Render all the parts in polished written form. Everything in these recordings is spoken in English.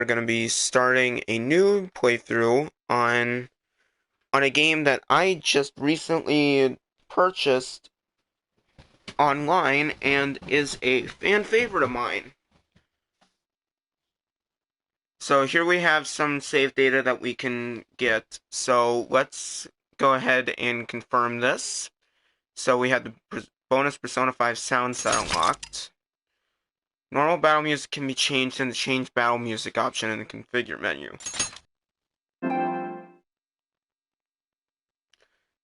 We're going to be starting a new playthrough on a game that I just recently purchased online and is a fan favorite of mine. So here we have some save data that we can get. So let's go ahead and confirm this. So we have the bonus Persona 5 sound set unlocked. Normal battle music can be changed in the change battle music option in the configure menu.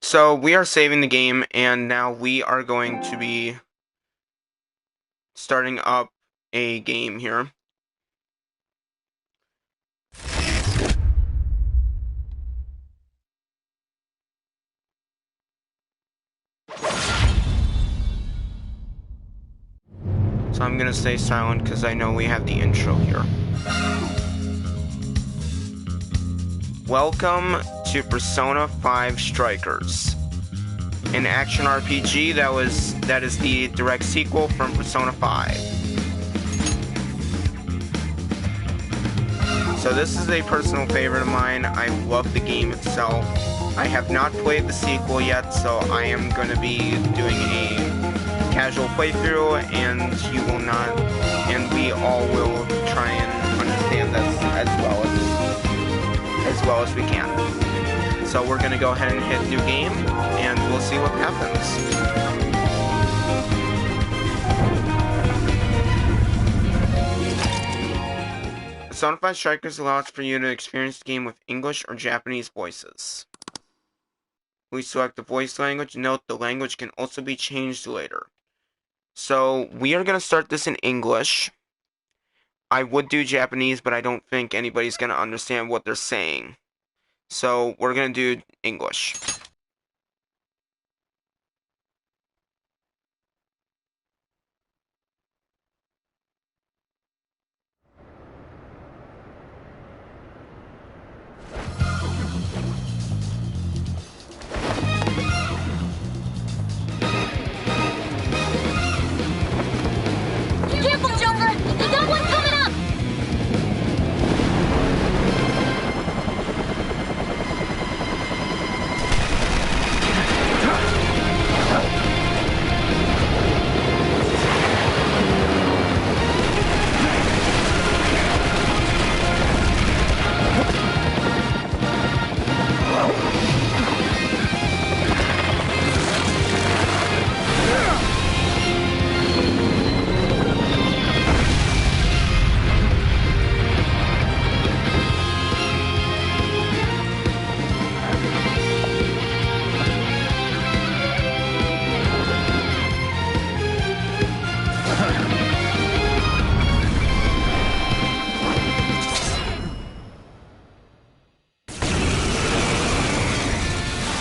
So we are saving the game, and now we are going to be starting up a game here. So I'm gonna stay silent because I know we have the intro here. Welcome to Persona 5 Strikers, an action RPG that is the direct sequel from Persona 5. So this is a personal favorite of mine. I love the game itself. I have not played the sequel yet, so I am going to be doing a casual playthrough, and you will not, and we all will try and understand this as well as we can. So we're going to go ahead and hit new game, and we'll see what happens. Persona 5 Strikers allows for you to experience the game with English or Japanese voices. We select the voice language. Note the language can also be changed later. So we are going to start this in English. I would do Japanese, but I don't think anybody's going to understand what they're saying. So we're going to do English. Careful, Joker! You got one coming up!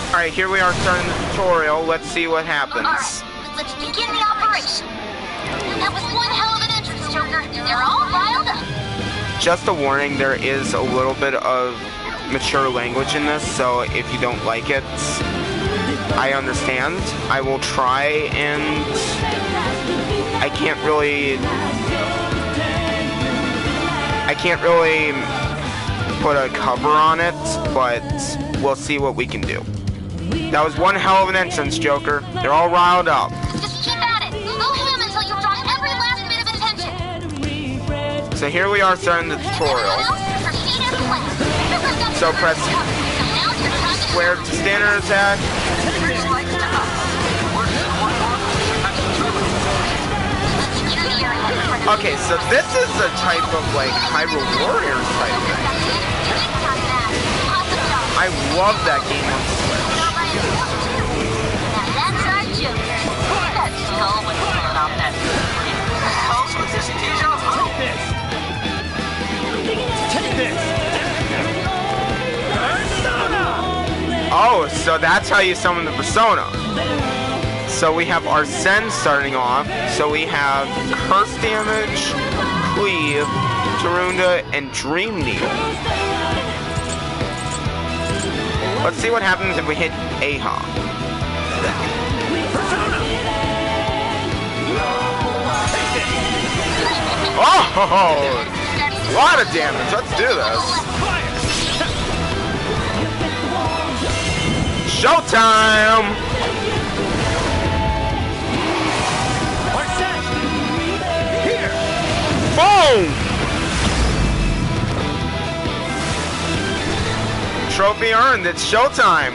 Alright, here we are starting the tutorial. Let's see what happens. Alright, let's begin the operation. That was one hell of an entrance, Joker. They're all riled up. Just a warning, there is a little bit of mature language in this, so if you don't like it, I understand. I will try, and I can't really put a cover on it, but we'll see what we can do. That was one hell of an entrance, Joker. They're all riled up. Just keep at it. Go ham until you've drawn every last bit of attention. So here we are starting the tutorial. So press square to standard attack. Okay, so this is a type of like Hyrule Warriors type thing. I love that game on Switch. That's our Joker. That skull was blown off that Oh, so that's how you summon the Persona. So we have Arsene starting off. So we have Curse Damage, Cleave, Tarunda, and Dream Needle. Let's see what happens if we hit Aha. Oh! A lot of damage. Let's do this. Showtime! Here! Boom! Trophy earned. It's showtime.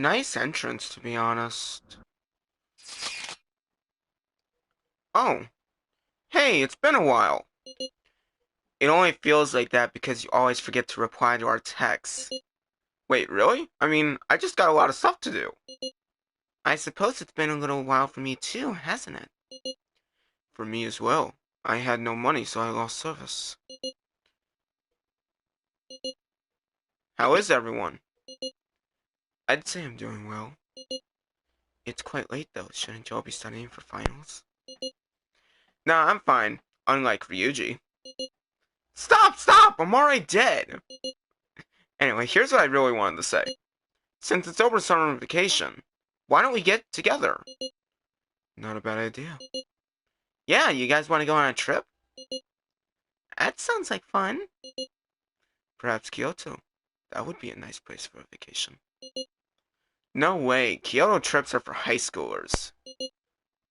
Nice entrance, to be honest. Oh. Hey, it's been a while. It only feels like that because you always forget to reply to our texts. Wait, really? I mean, I just got a lot of stuff to do. I suppose it's been a little while for me too, hasn't it? For me as well. I had no money, so I lost service. How is everyone? I'd say I'm doing well. It's quite late though, shouldn't you all be studying for finals? Nah, I'm fine, unlike Ryuji. Stop! I'm already dead! Anyway, here's what I really wanted to say. Since it's over summer vacation, why don't we get together? Not a bad idea. Yeah, you guys want to go on a trip? That sounds like fun. Perhaps Kyoto. That would be a nice place for a vacation. No way, Kyoto trips are for high schoolers.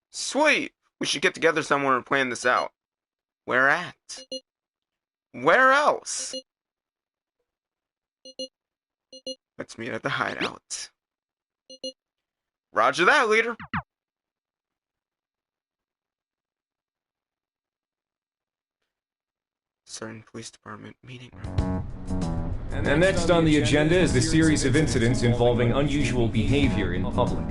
Sweet! We should get together somewhere and plan this out. Where at? Where else? Let's meet at the hideout. Roger that, leader. Certain police department meeting room. And next on the agenda is the series of incidents involving unusual behavior in public.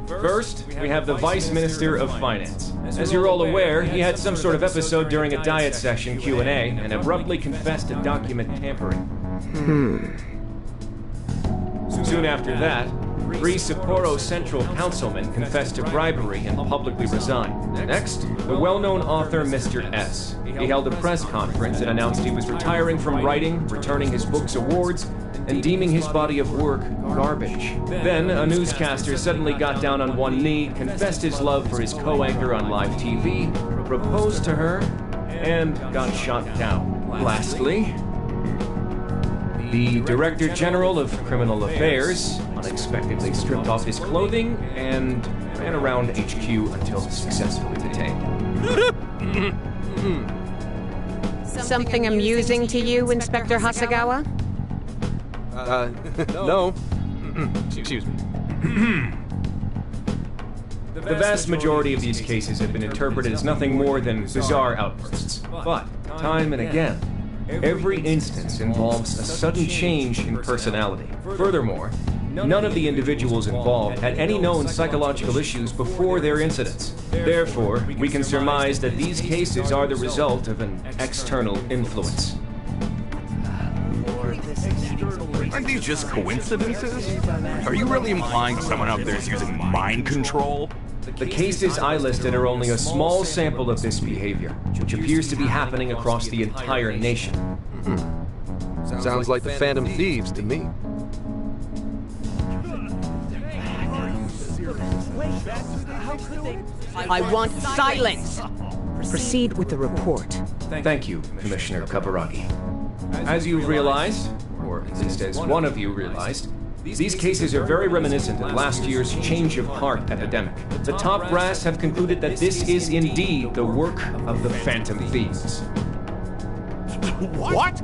First, we have the Vice Minister of Finance. As you're all aware, he had some sort of episode during a diet session Q&A and abruptly confessed to document tampering. Soon after that, three Sapporo Central councilmen confessed to bribery and publicly resigned. Next, the well-known author Mr. S. He held a press conference and announced he was retiring from writing, returning his book's awards, and deeming his body of work garbage. Then, a newscaster suddenly got down on one knee, confessed his love for his co-anchor on live TV, proposed to her, and got shot down. Lastly, the Director General of Criminal Affairs unexpectedly stripped off his clothing and ran around HQ until successfully detained. Something amusing to you, Inspector Hasegawa? No. Excuse me. The vast majority of these cases have been interpreted as nothing more than bizarre outbursts. But, time and again, every instance involves a sudden change in personality. Furthermore, none of the individuals involved had any known psychological issues before their incidents. Therefore, we can surmise that these cases are the result of an external influence. Aren't these just coincidences? Are you really implying someone out there is using mind control? The cases I listed are only a small sample of this behavior, which appears to be happening across the entire nation. Sounds like the Phantom Thieves to me. I want silence! Proceed with the report. Thank you, Commissioner Kaburagi. As you've realized, or at least as one of you realized, these cases are very reminiscent of last year's change of heart epidemic. The top brass have concluded that this is indeed the work of the Phantom Thieves. What?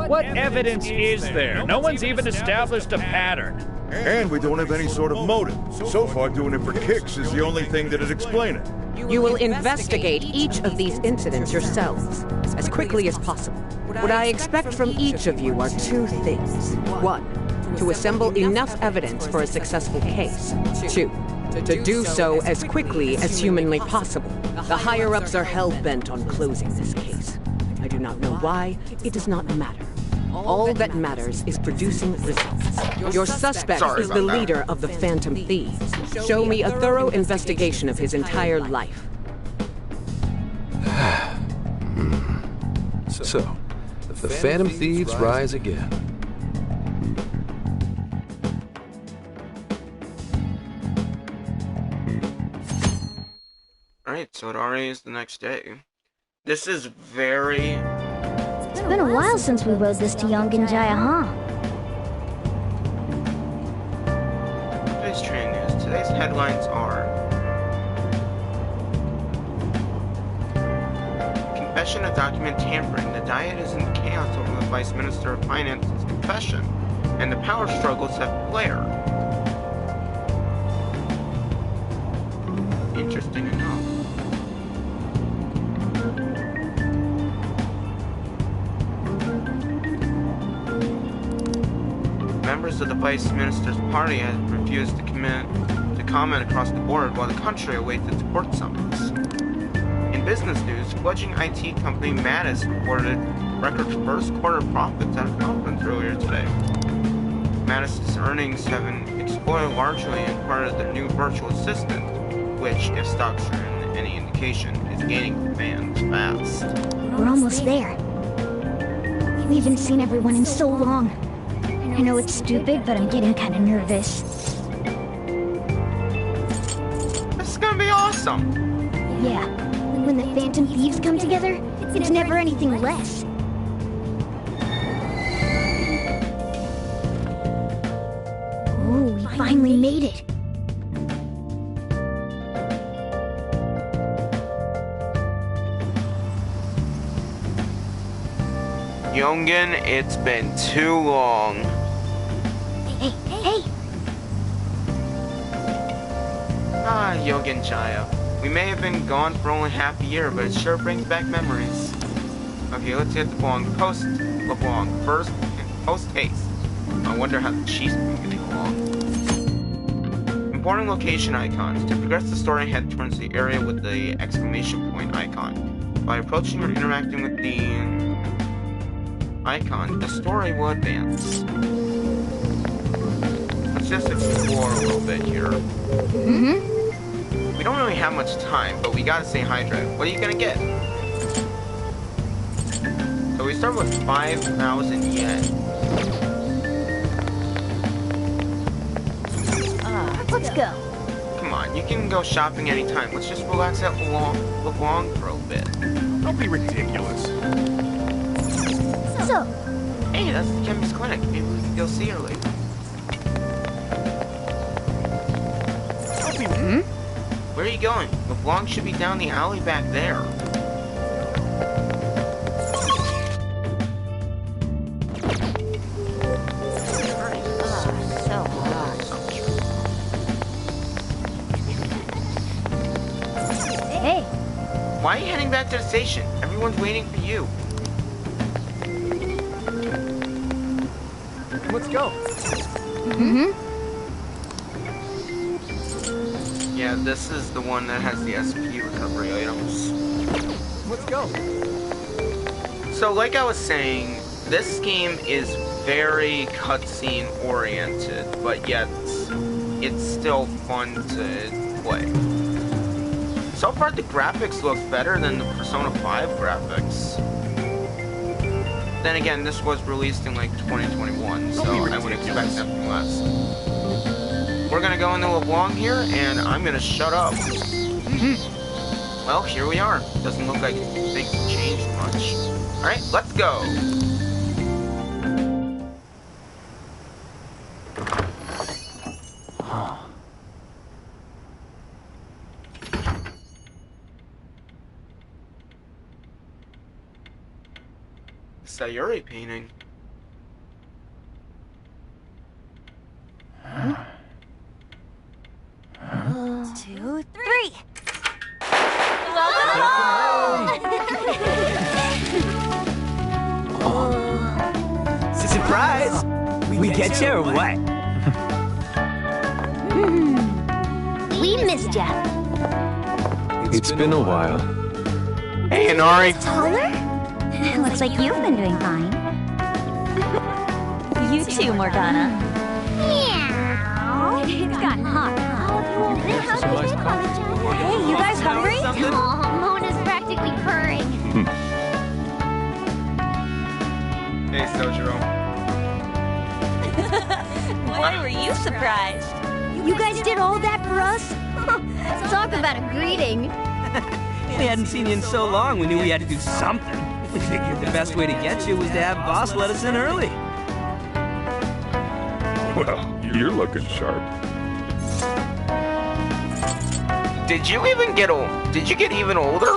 What evidence is there? No one's even established a pattern. And we don't have any sort of motive. So far, doing it for kicks is the only thing that'd explain it. You will investigate each of these incidents yourselves, as quickly as possible. What I expect from each of you are two things. One, to assemble enough evidence for a successful case. Two, to do so as quickly as humanly possible. The higher-ups are hell-bent on closing this case. I do not know why. It does not matter. All that matters is producing results. Your suspect is the leader of the Phantom Thieves. Show me a thorough investigation of his entire life. So, the Phantom Thieves rise again. Alright, so it already is the next day. This is very... It's been a while since we rode this to Yongen-Jaya, huh? Today's train news. Today's headlines are... Confession of document tampering. The Diet is in chaos over the Vice Minister of Finance's confession, and the power struggles have flared. Interesting enough. Members of the Vice Minister's party have refused to comment across the board while the country awaits its court summons. In business news, fledgling IT company Mattis reported record first quarter profits at a conference earlier today. Mattis' earnings have been exploited largely in part of their new virtual assistant, which, if stocks are any indication, is gaining fans fast. We're almost there. We haven't seen everyone in so long. I know it's stupid, but I'm getting kind of nervous. This is gonna be awesome! Yeah, when the Phantom Thieves come together, it's never anything less. Oh, we finally made it. Yongen, it's been too long. Hey! Ah, Yongen-Jaya. We may have been gone for only half a year, but it sure brings back memories. Okay, let's hit LeBlanc first, and post haste. I wonder how the Chief's been getting along. Important location icons. To progress the story, head towards the area with the exclamation point icon. By approaching or interacting with the icon, the story will advance. Let's just explore a little bit here. We don't really have much time, but we gotta stay hydrated. What are you gonna get? So we start with 5,000 yen. Let's go. Come on, you can go shopping anytime. Let's just relax at LeBlanc for a bit. Don't be ridiculous. So, Hey, that's the chemist's clinic. Maybe we can go see her later. Where are you going? LeBlanc should be down the alley back there. hey, Why are you heading back to the station? Everyone's waiting for you. Let's go. Yeah, this is the one that has the SP recovery items. Let's go. So, like I was saying, this game is very cutscene oriented, but yet it's still fun to play. So far, the graphics look better than the Persona 5 graphics. Then again, this was released in like 2021, so I would expect nothing less. We're gonna go into a vlog here, and I'm gonna shut up. Well, here we are. Doesn't look like things have changed much. Alright, let's go. Sayuri painting. Two, three. Surprise! We get you or what? We missed ya. It's been a while. Hey, Inari. Taller? Looks like you've been doing fine. You too, Morgana. Meow. It's gotten hot. Hey, you guys hungry? Oh, Mona's practically purring. Hey, Sojiro. Why were you surprised? You guys did all that for us? Talk about a greeting. We hadn't seen you in so long, we knew we had to do something. We figured the best way to get you was to have Boss let us in early. Well, you're looking sharp. Did you even get old? Did you get even older?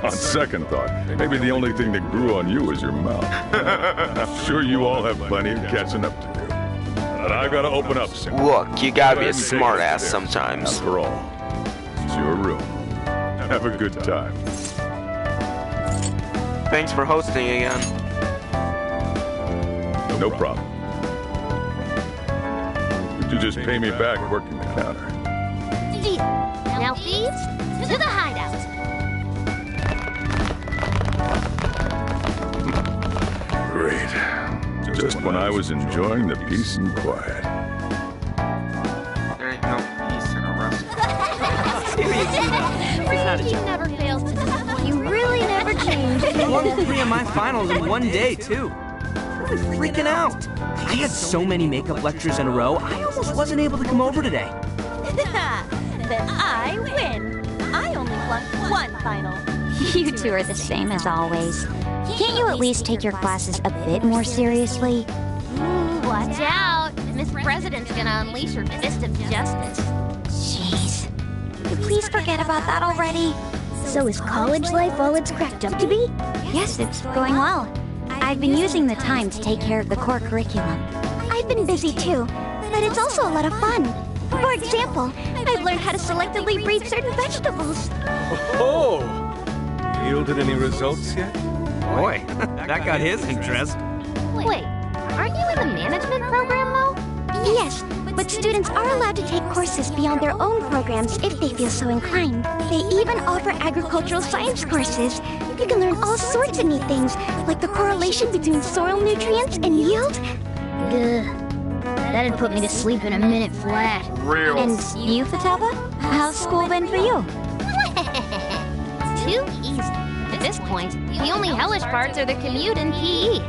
On second thought, maybe the only thing that grew on you was your mouth. I'm sure you all have plenty of catching up to do. But I gotta open up soon. Look, you gotta be a smartass sometimes. After all, it's your room. Have a good time. Thanks for hosting again. No problem. Would you just pay me back working the counter? Deal. Now, thieves, to the hideout. Great. Just when I was enjoying the peace and quiet. There ain't no peace in a restaurant. He never fails to disappoint. You really never change. I won 3 of my finals in one day, too. I'm freaking out. I had so many makeup lectures in a row, I almost wasn't able to come over today. Then I win. I only flunked one final. You two are the same as always. Can't you at least take your classes a bit more seriously? Watch out! Miss President's gonna unleash her fist of justice. Jeez. Could you please forget about that already? So is college life all it's cracked up to be? Yes, it's going well. I've been using the time to take care of the core curriculum. I've been busy too, but it's also a lot of fun. For example, I've learned how to selectively breed certain vegetables. Oh! Yielded any results yet? Boy, that got his interest. Wait, aren't you in the management program, though? Yes, but students are allowed to take courses beyond their own programs if they feel so inclined. They even offer agricultural science courses. You can learn all sorts of neat things, like the correlation between soil nutrients and yield. Ugh. That'd put me to sleep in a minute flat. Real. And you, Futaba? How's school been for you? Too easy. At this point, the only hellish parts are the commute and PE.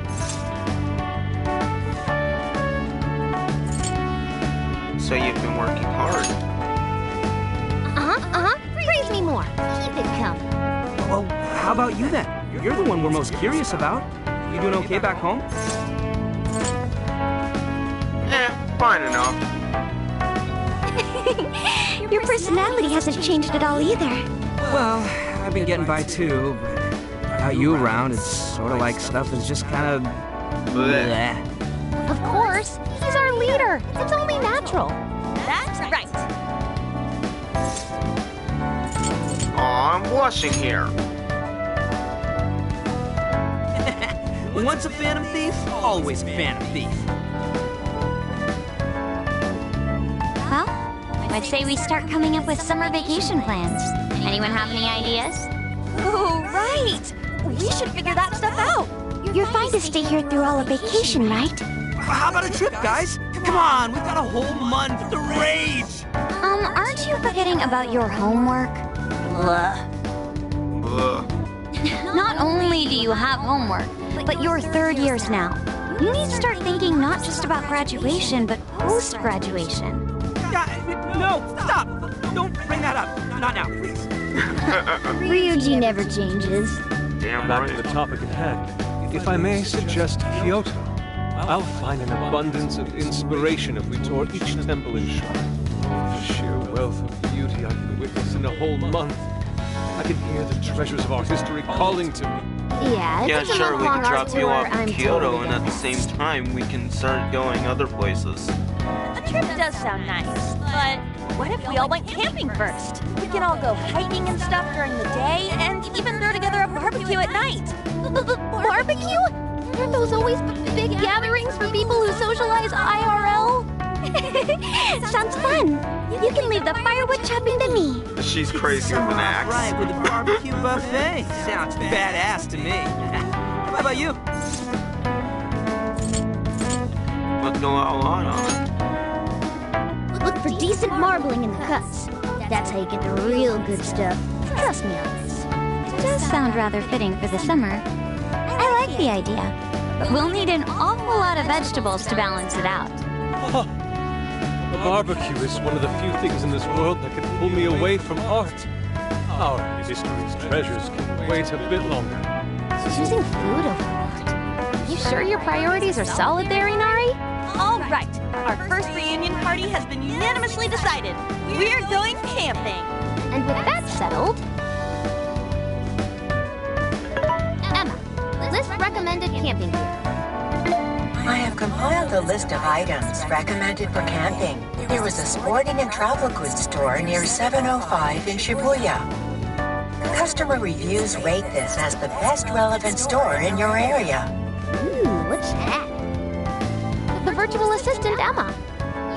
So you've been working hard. Praise me more. Keep it coming. Well, how about you then? You're the one we're most curious about. You doing okay back home? Fine enough. Your personality hasn't changed at all either. Well, I've been getting by too, but without you around, it's sort of like stuff is just kind of bleh. Of course. He's our leader. It's only natural. That's right. Aw, I'm blushing here. Once a Phantom Thief, always a Phantom Thief. Well, I'd say we start coming up with summer vacation plans. Anyone have any ideas? Oh, right! We should figure that stuff out. You're fine to stay here through all of vacation, right? How about a trip, guys? Come on, we've got a whole month to rage! Aren't you forgetting about your homework? Blah. Not only do you have homework, but you're third years now. You need to start thinking not just about graduation, but post-graduation. No, stop! Don't bring that up. Not now, please. Ryuji never changes. Damn Back right. to the topic at hand. If I may suggest Kyoto, I'll find an abundance of inspiration if we tour each temple and shrine. The sheer wealth of beauty I can witness in a whole month. I can hear the treasures of our history calling to me. Yeah, Yeah, it's a sure, we month-long can art drop you tour. off in I'm Kyoto, totally and at the down. same time, we can start going other places. A trip does sound nice, but what if we all went camping first? We can all go hiking and stuff during the day, and even throw together a barbecue at night. Barbecue? Aren't those always big gatherings for people who socialize IRL? Sounds fun. You can leave the firewood chopping to me. She's crazy with an axe. Right, with a barbecue buffet. Sounds badass to me. How about you? Let's go out on it. Look for decent marbling in the cuts. That's how you get the real good stuff. Trust me on this. It does sound rather fitting for the summer. I like the idea, but we'll need an awful lot of vegetables to balance it out. Oh, a barbecue is one of the few things in this world that can pull me away from art. Our history's treasures can wait a bit longer. Choosing food over art. You sure your priorities are solid there, Inari? All right, our first reunion party has been unanimously decided. We're going camping. And with that settled... Emma, list recommended camping gear. I have compiled a list of items recommended for camping. There was a sporting and travel goods store near 705 in Shibuya. Customer reviews rate this as the best relevant store in your area. Ooh, what's that? The virtual assistant, Emma.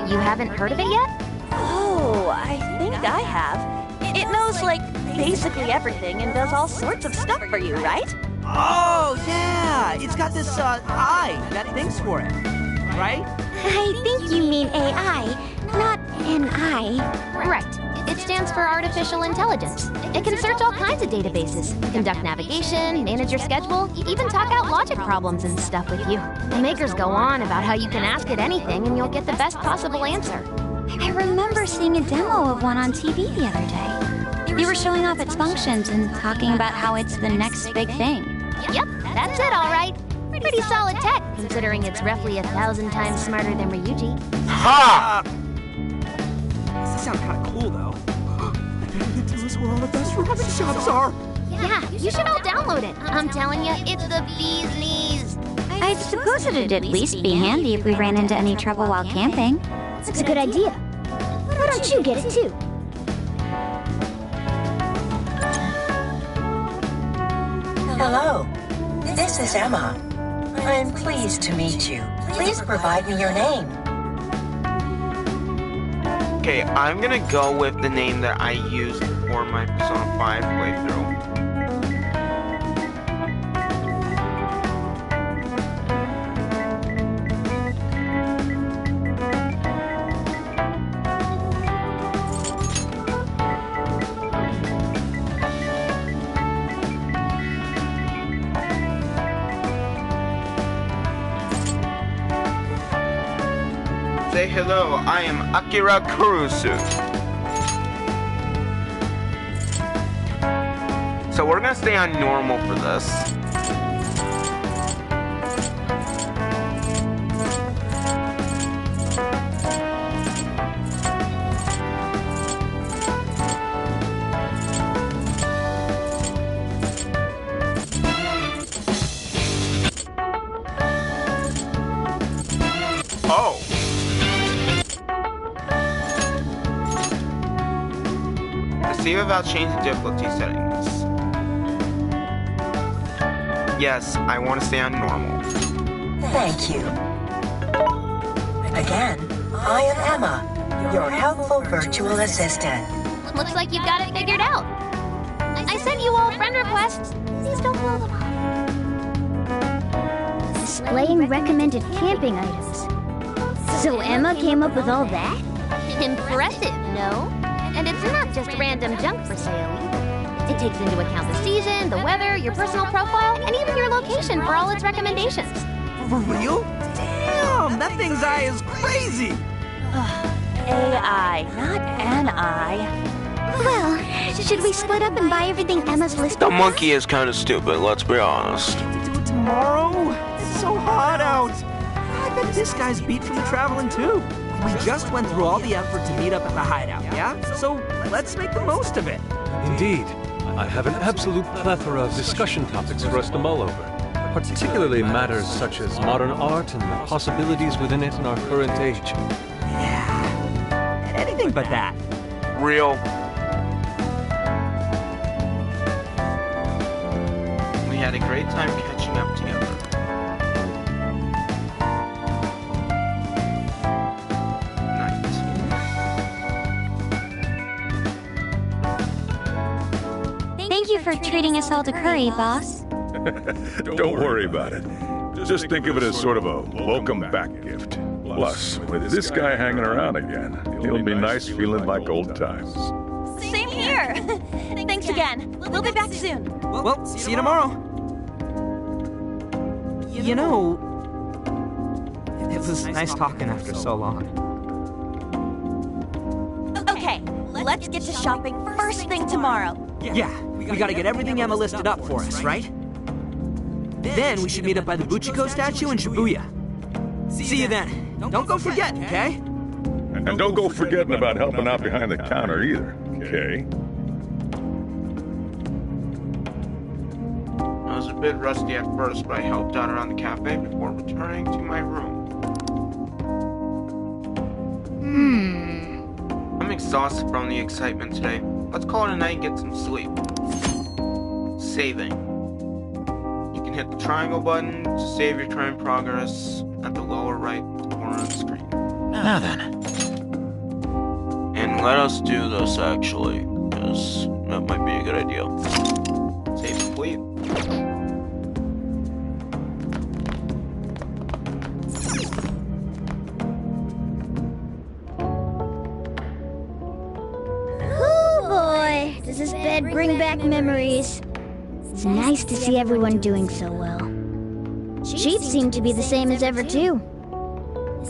You haven't heard of it yet? Oh, I think I have. It knows, like, basically everything and does all sorts of stuff for you, right? Oh, yeah! It's got this, eye that thinks for it. Right? I think you mean AI, not NI. Right. It stands for Artificial Intelligence. It can search all kinds of databases, conduct navigation, manage your schedule, even talk out logic problems and stuff with you. The makers go on about how you can ask it anything and you'll get the best possible answer. I remember seeing a demo of one on TV the other day. They were showing off its functions and talking about how it's the next big thing. Yep, that's it, all right. Pretty solid tech, considering it's roughly 1,000 times smarter than Ryuji. Ha! This sounds kind of cool, though. They tell us where all the best ramen shops are. Yeah, you should all download it. I'm telling you, it's the bee's knees. I suppose it'd at least be handy if we ran into any trouble while camping. That's a good idea. Why don't you get it too? Hello, this is Emma. I'm pleased to meet you. Please provide me your name. Okay, I'm gonna go with the name that I used for my Persona 5 playthrough. Say hello, I am Akira Kurusu. So we're gonna stay on normal for this. Oh. See without changing difficulty settings. Yes, I want to stay on normal. Thank you. Again, I am Emma, your helpful virtual assistant. Looks like you've got it figured out. I sent you all all friend requests. Please don't blow them off. Displaying recommended camping items. So Emma came up with all that? Impressive, no? And it's not just random junk for sale either. It takes into account the season, the weather, your personal profile, and even your location for all its recommendations. For real? Damn, that thing's eye is crazy! AI, not an eye. Well, should we split up and buy everything Emma's listed? The monkey is kind of stupid, let's be honest. Do it tomorrow? It's so hot out. I bet this guy's beat from the traveling too. We just went through all the effort to meet up at the hideout, yeah? So let's make the most of it. Indeed. I have an absolute plethora of discussion topics for us to mull over, particularly matters such as modern art and the possibilities within it in our current age. Yeah, anything but that. Real. We had a great time catching up together. Thank you for treating us all to curry, boss. Don't worry about it. Just think of it as sort of a welcome back gift. Plus, with this guy hanging around again, it'll be nice feeling like old times. Same here. Thanks again. We'll be back soon. Well, see you tomorrow. You know, it was nice talking after so long. Okay, let's get to shopping first thing tomorrow. Yeah, we gotta get everything Emma listed up for us, right? Then we should meet up by the Buchiko statue in Shibuya. See you then. Don't go forgetting, okay? And don't go forgetting about helping out behind the counter either, okay? I was a bit rusty at first, but I helped out around the cafe before returning to my room. I'm exhausted from the excitement today. Let's call it a night and get some sleep. Saving. You can hit the triangle button to save your turn progress at the lower right corner of the screen. Now then. And let us do this actually, because that might be a good idea. Save complete. Does this bed bring back memories? It's nice to see everyone doing so well. Chief seemed to be the same as ever, too.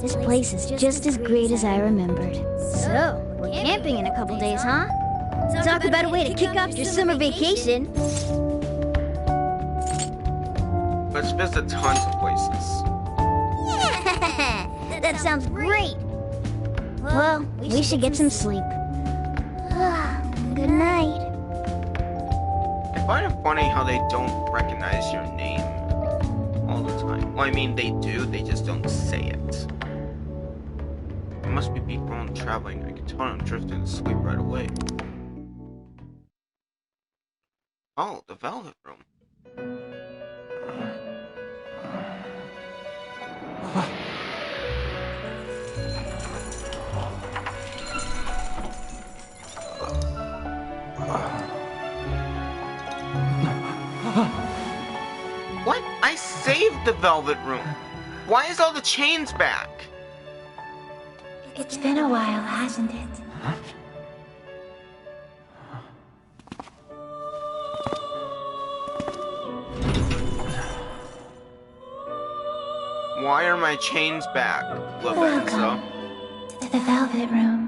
This place is just as great as I remembered. So, we're camping in a couple days, huh? Talk about a way to kick off your summer vacation. Let's visit tons of places. That sounds great. Well, we should get some sleep. Good night. I find it funny how they don't recognize your name all the time. Well, I mean, they do, they just don't say it. It must be people on traveling. I can tell I'm drifting to sleep right away. Oh, the Velvet Room. What? I saved the Velvet Room. Why is all the chains back? It's been a while, hasn't it? Why are my chains back, Lorenzo? To the Velvet Room.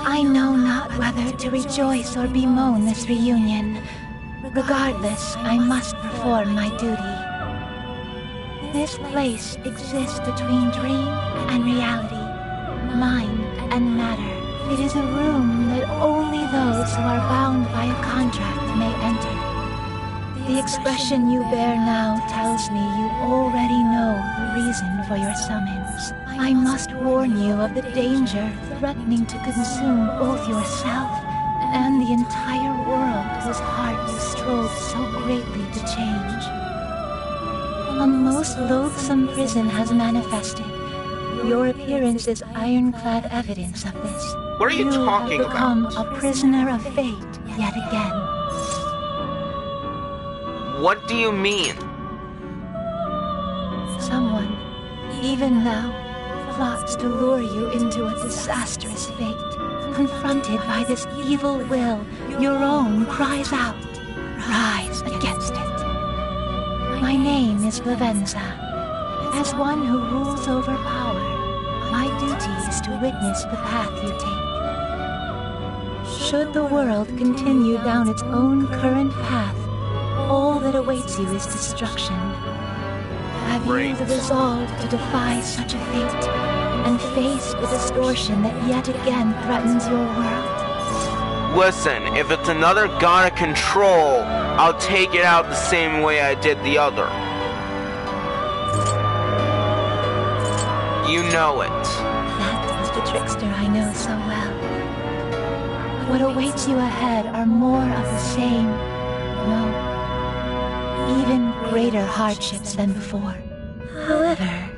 I know not whether to rejoice or bemoan this reunion. Regardless, I must perform my duty. This place exists between dream and reality, mind and matter. It is a room that only those who are bound by a contract may enter. The expression you bear now tells me you already know the reason for your summons. I must warn you of the danger threatening to consume both yourself and the entire world whose heart you strove so greatly to change. A most loathsome prison has manifested. Your appearance is ironclad evidence of this. What are you talking have become about? a prisoner of fate yet again. What do you mean? Someone, even now, plots to lure you into a disastrous fate. Confronted by this evil will, your own cries out. Rise against it. My name is Lavenza. As one who rules over power, my duty is to witness the path you take. Should the world continue down its own current path, all that awaits you is destruction. Have you the resolve to defy such a fate and face the distortion that yet again threatens your world? Listen, if it's another god of control, I'll take it out the same way I did the other. You know it. That is the trickster I know so well. What awaits you ahead are more of the same. No, even greater hardships than before. However,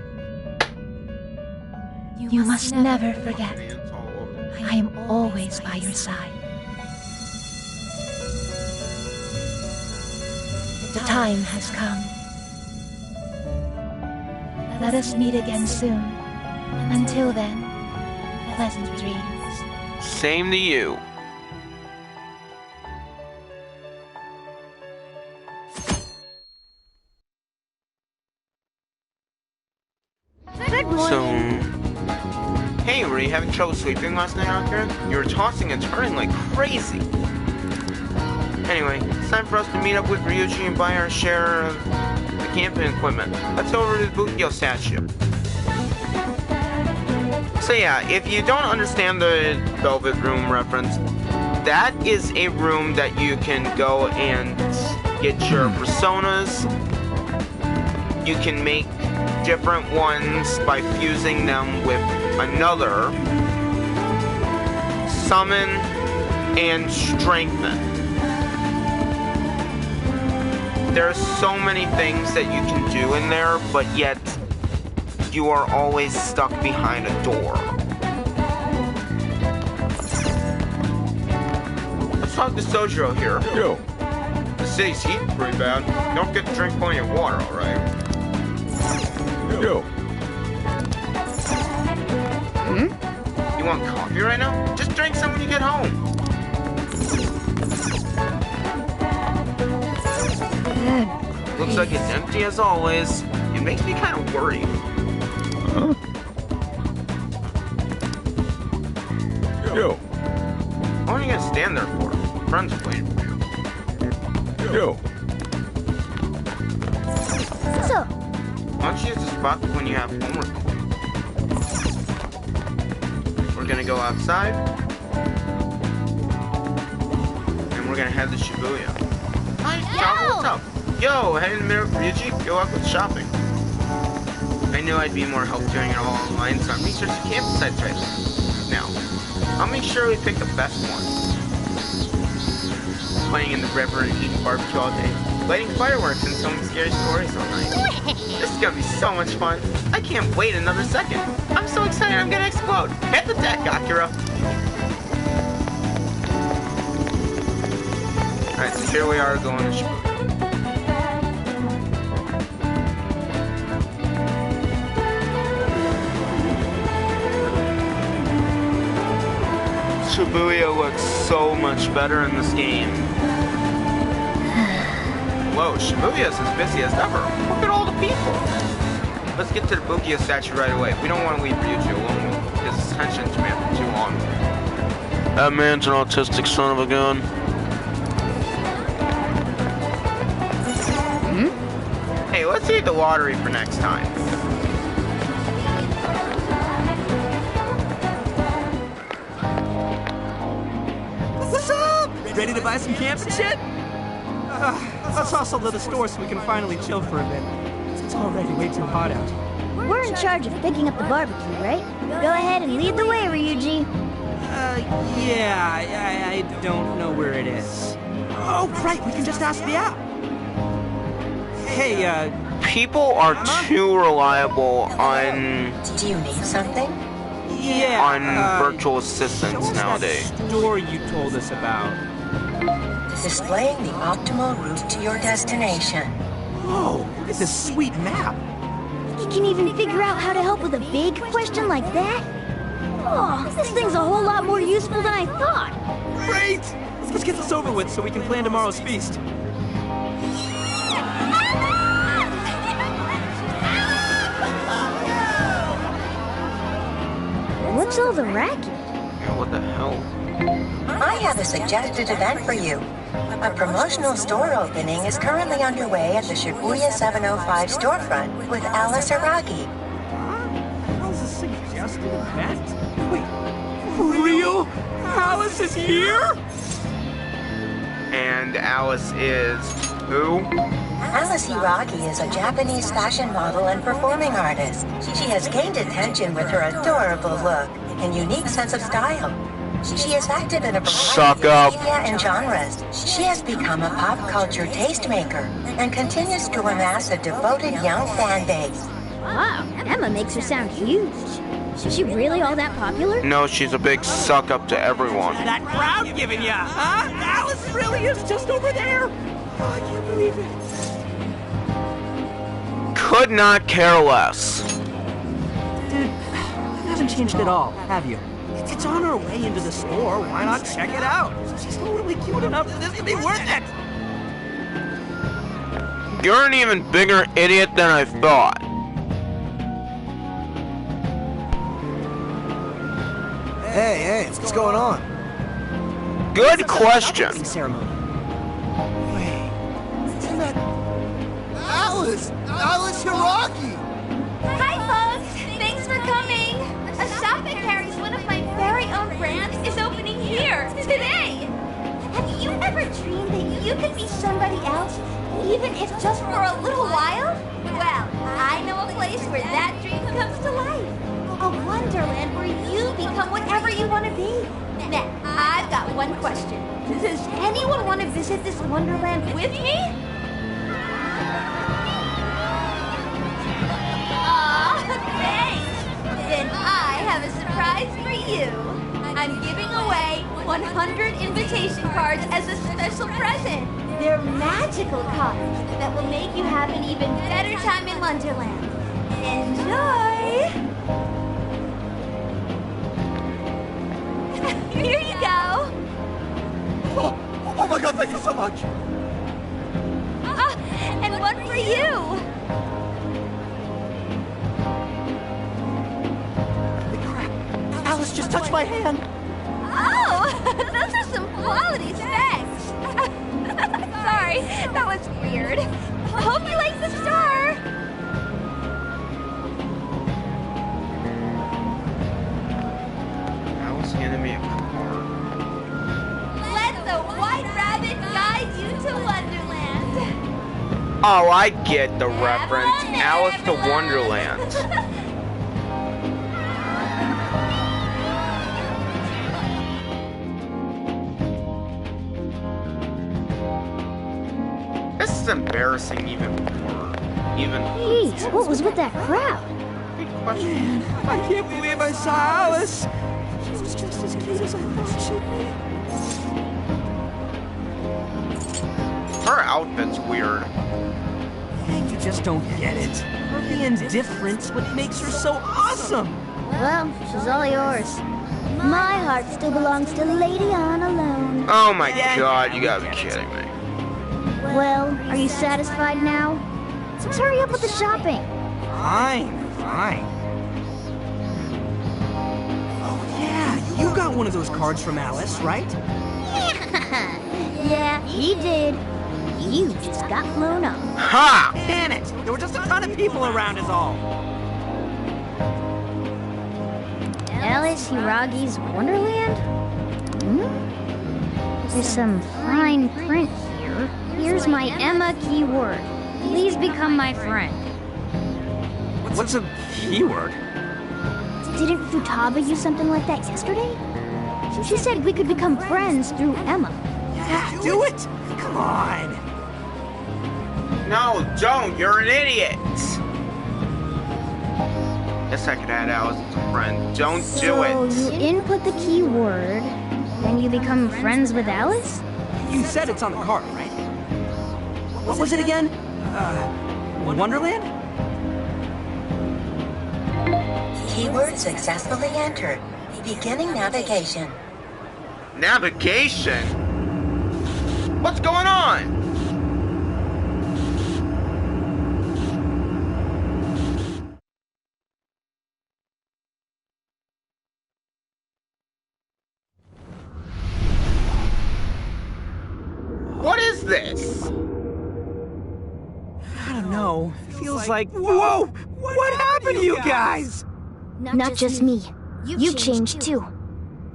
you must never forget, I am always by your side. The time has come. Let us meet again soon. Until then, pleasant dreams. Same to you. So, hey, were you having trouble sleeping last night out there? You were tossing and turning like crazy. Anyway, it's time for us to meet up with Ryuji and buy our share of the camping equipment. Let's go over to the Bukio statue. So yeah, if you don't understand the Velvet Room reference, that is a room that you can go and get your personas. You can make different ones by fusing them with another. Summon and strengthen. There are so many things that you can do in there, but yet you are always stuck behind a door. Let's talk to Sojiro here. Yo. The city's heat's pretty bad. Don't get to drink plenty of water, alright? Yo. You want coffee right now? Just drink some when you get home. Looks like it's empty as always. It makes me kind of worried. Huh? Yo. How long are you gonna stand there for? Friends are waiting for you. Yo. So, Why don't you use the spot when you have homework? We're gonna go outside. And we're gonna head to Shibuya. Hi, Chavo, what's up? Yo, heading to Mirror Ryuji? Good luck with shopping. I knew I'd be more help doing it all online, so I'm researching campsites right now. I'll make sure we pick the best ones. Playing in the river and eating barbecue all day. Lighting fireworks and telling scary stories all night. This is gonna be so much fun. I can't wait another second. I'm so excited I'm gonna explode. Hit the deck, Akira. Alright, so here we are going to Shibuya. Shibuya looks so much better in this game. Whoa, Shibuya is as busy as ever. Look at all the people. Let's get to the Bukio statue right away. We don't want to leave Ryuji alone with his attention span for too long. That man's an autistic son of a gun. Hey, let's save the lottery for next time. What's up? Ready to buy some camping shit? Let's hustle to the store so we can finally chill for a bit. It's already way too hot out. we're in charge of picking up the barbecue, right? Go ahead and lead the way, Ryuji. Yeah, I don't know where it is. Oh, right, we can just ask the app. Hey, People are too reliable on... Do you need something? Yeah. On virtual assistants nowadays. That story you told us about. Displaying the optimal route to your destination. Oh, look at this sweet map. You can even figure out how to help with a big question like that? Oh, this thing's a whole lot more useful than I thought. Great! Let's get this over with so we can plan tomorrow's feast. What's all the racket? Yeah, what the hell? I have a suggested event for you. A promotional store opening is currently underway at the Shibuya 705 storefront with Alice Araki. How's a suggested event? Wait, for real? Alice is here? And Alice is... who? Alice Hiragi is a Japanese fashion model and performing artist. She has gained attention with her adorable look and unique sense of style. She is active in a variety of media and genres. She has become a pop culture tastemaker and continues to amass a devoted young fan base. Wow, Emma makes her sound huge. Is she really all that popular? No, she's a big suck up to everyone. That crowd giving ya, huh? Alice really is just over there. Oh, I can't believe it. Could not care less. Dude, you haven't changed at all, have you? It's on our way into the store. Why not check it out? She's totally cute enough for this to be worth it. You're an even bigger idiot than I thought. Hey, what's going on? Good question. Ceremony. Wait, isn't that Alice Hiragi? Hi, folks! Thanks for coming! A shop that carries one of my very own brands is opening here, today! Have you ever dreamed that you could be somebody else, even if just for a little while? Well, I know a place where that dream comes to life. A wonderland where you become whatever you want to be. Now, I've got one question. Does anyone want to visit this wonderland with me? Aw, thanks! Then I have a surprise for you. I'm giving away 100 invitation cards as a special present. They're magical cards that will make you have an even better time in Wonderland. Enjoy! Here you go! Oh my god, thank you so much! And one for you! Alice just touched my hand. Oh, those are some quality specs. Sorry, that was weird. Hope you like the star. Alice handed me a card. Let the White Rabbit guide you to Wonderland. Oh, I get the reference. Alice to Wonderland. This is embarrassing even more. Jeez, what was with that crowd? Big question. I can't believe I saw Alice. She was just as cute as I thought she'd be. Her outfit's weird. You just don't get it. Her being different's what makes her so awesome. Well, she's all yours. My heart still belongs to Lady On alone. Oh my god, you gotta be kidding me. Well, are you satisfied now? Let's hurry up with the shopping. Fine. Oh yeah, you got one of those cards from Alice, right? Yeah, he did. You just got blown up. Ha! Damn it! There were just a ton of people around is all. Alice Hiragi's Wonderland? There's some fine print here. Here's my Emma keyword. Please become my friend. What's a keyword? Didn't Futaba use something like that yesterday? She said we could become friends through Emma. Yeah, do it! Come on! No, don't! You're an idiot! Guess I could add Alice as a friend. Don't do it! So you input the keyword, then you become friends with Alice? You said it's on the card, right? What was it again? Wonderland? Keyword successfully entered. Beginning navigation. Navigation? What's going on? What is this? I don't know. Feels like... Whoa! What happened to you guys? Not just me. You changed too.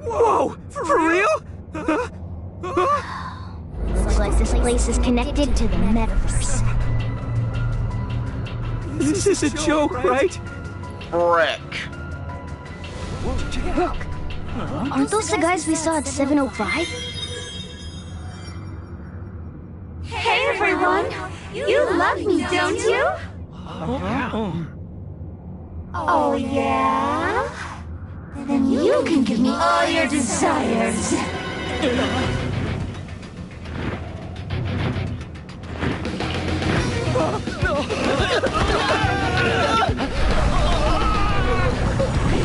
Whoa! For real? Looks like this place is connected to the metaverse. This is a joke, right? Frick. Look. Aren't those the guys we saw at 705? Hey everyone! You love me, don't you? Oh yeah? Then you can give me all your desires.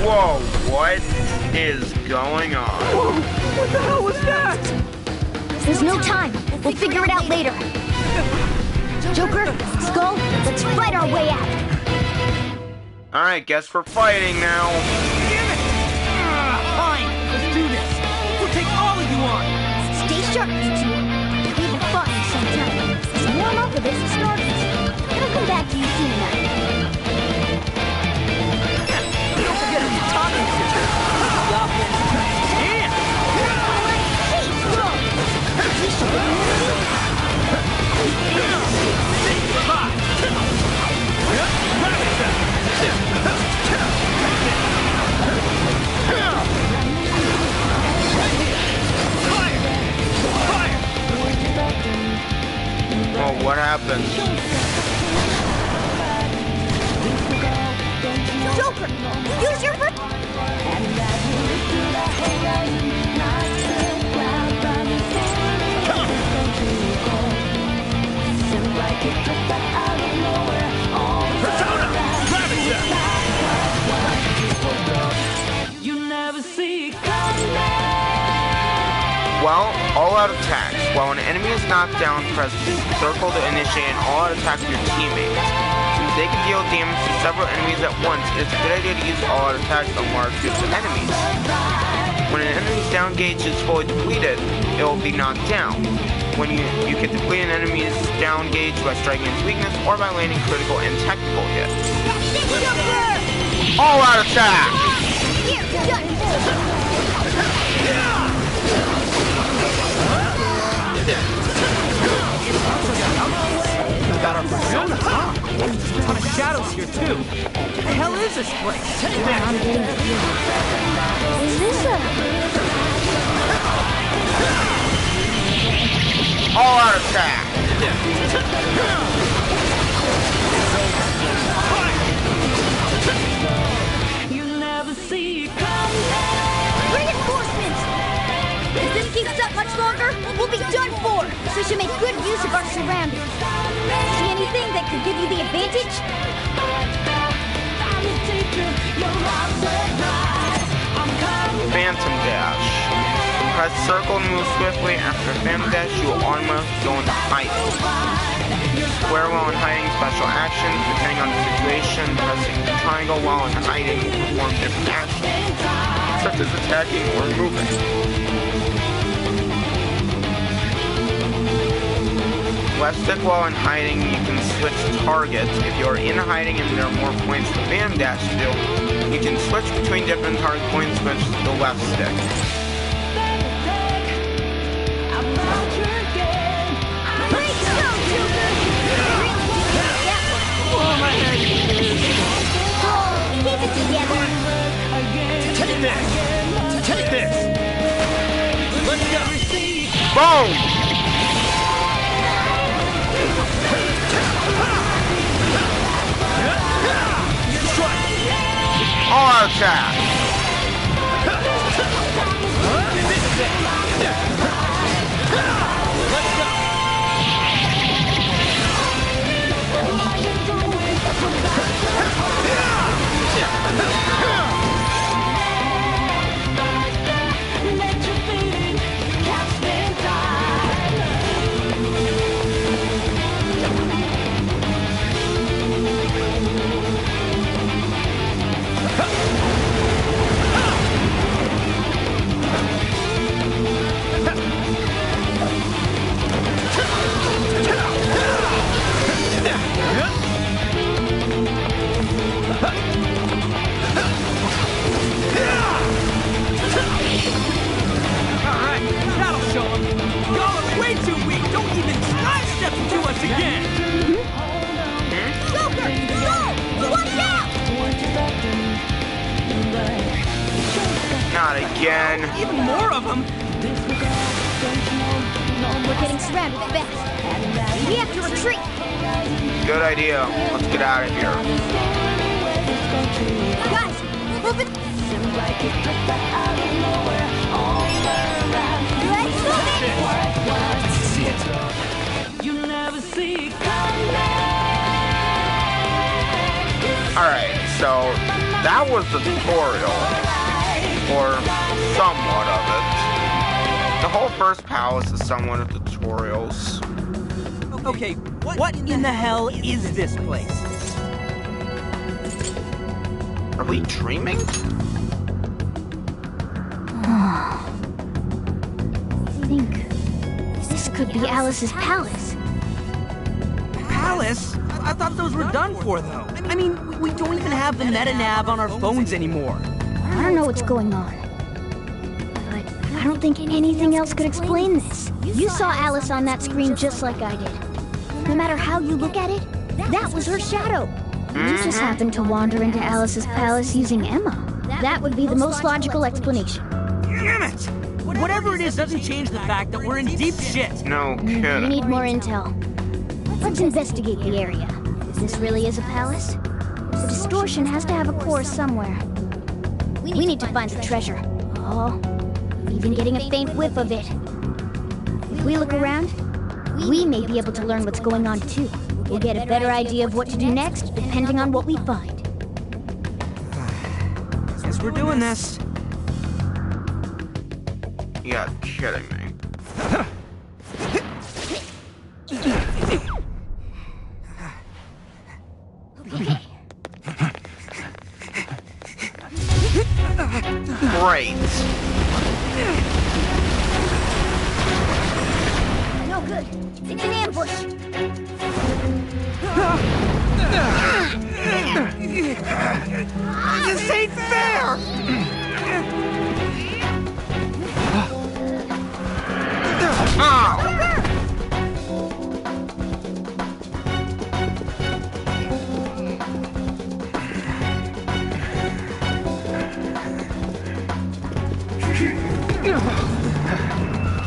Whoa, what is going on? Whoa, what the hell was that? There's no time. We'll figure it out later. Joker, Skull, let's fight our way out. Alright, guess we're fighting now. Damn it! Fine, let's do this. We'll take all of you on. Stay sharp, you two. We haven't fought in some time. Just warm up a bit for starters. It'll come back to you soon enough. Don't forget who you're talking to. The offense. Damn! Oh, what happened? Joker, use your foot. Persona! Well, all-out attacks. While an enemy is knocked down, press circle to initiate an all-out attack with your teammates. Since they can deal damage to several enemies at once, it's a good idea to use all-out attacks on large groups of enemies. When an enemy's down gauge is fully depleted, it will be knocked down. When you can deplete an enemy's down gauge by striking its weakness or by landing critical and technical hits. All-out attack! We got our persona, huh? There's a ton of shadows here, too. What the hell is this place? I'm getting the feeling. Is this All-out attack! Reinforcements! If this keeps up much longer, we'll be done for! So we should make good use of our surroundings. See anything that could give you the advantage? Phantom Dash. Press circle to move swiftly. After Phantom Dash, you will automatically go into hiding. Square while in hiding, special actions. Depending on the situation, pressing triangle while in hiding will perform different actions, such as attacking or moving. Left stick while in hiding, you can switch targets. If you are in hiding and there are more points the Phantom Dash to do, you can switch between different target points with the left stick. Keep it together. Take this! Take this! Let's go! Boom! attack! Alright, that'll show them. Y'all are way too weak. Don't even try step into us again. Joker! Go! Watch out! Not again. Even more of them. We're getting surrounded fast. We have to retreat. Good idea. Let's get out of here. Guys, move it. Let's move it. You never see Alright, so that was the tutorial. Or somewhat of it. The whole first palace is somewhat of the tutorials. Okay, what in the hell is this place? Are we dreaming? I think this could be Alice's palace. Palace? I thought those were done for, though. I mean, we don't even have the meta-nav on our phones anymore. I don't know what's going on, but I don't think anything else could explain this. You saw Alice on that screen just like I did. No matter how you look at it, that was her shadow. You just happened to wander into Alice's palace using Emma. That would be the most logical explanation. Damn it! Whatever it is doesn't change the fact that we're in deep shit. No We kidding. need more intel. Let's investigate the area. If this really is a palace, the distortion has to have a core somewhere. We need to find the treasure. Oh, even getting a faint whiff of it. If we look around, we may be able to learn what's going on too. We'll get a better idea of what to do next, depending on what we find. Guess we're doing this. You gotta be kidding me. Great. No good. It's an ambush. This ain't fair!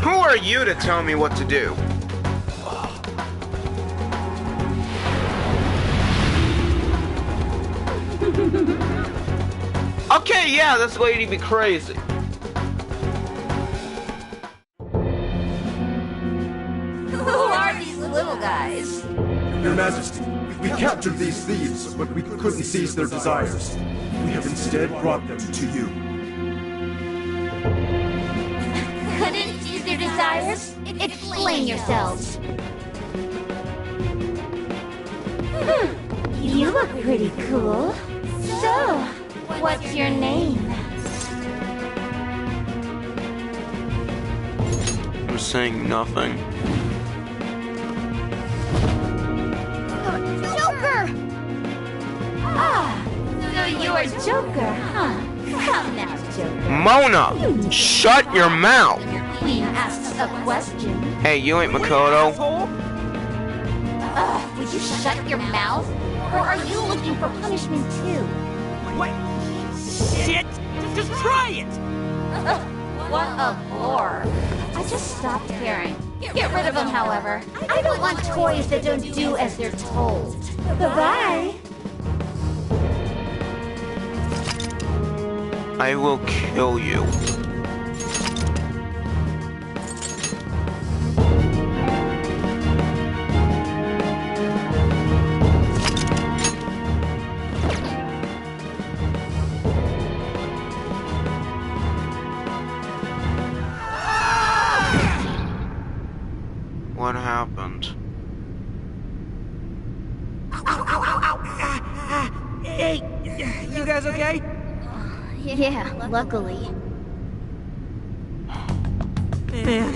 Who are you to tell me what to do? Okay, yeah, this lady be crazy. Who are these little guys? Your Majesty, we captured these thieves, but we couldn't seize their desires. We have instead brought them to you. Couldn't seize their desires? Explain yourselves. You look pretty cool. So, what's your name? I'm saying nothing. Joker! Ah, so you're Joker, huh? Come now, Joker. Mona, shut your mouth. Queen asks a question. Hey, you ain't Makoto. Would you shut your mouth? Or are you looking for punishment too? What? Shit! Just try it! What a bore. I just stopped caring. Get rid of them, however. I don't want toys that don't do as they're told. Bye-bye. I will kill you. What happened? Hey, you guys okay? Yeah, luckily. Man,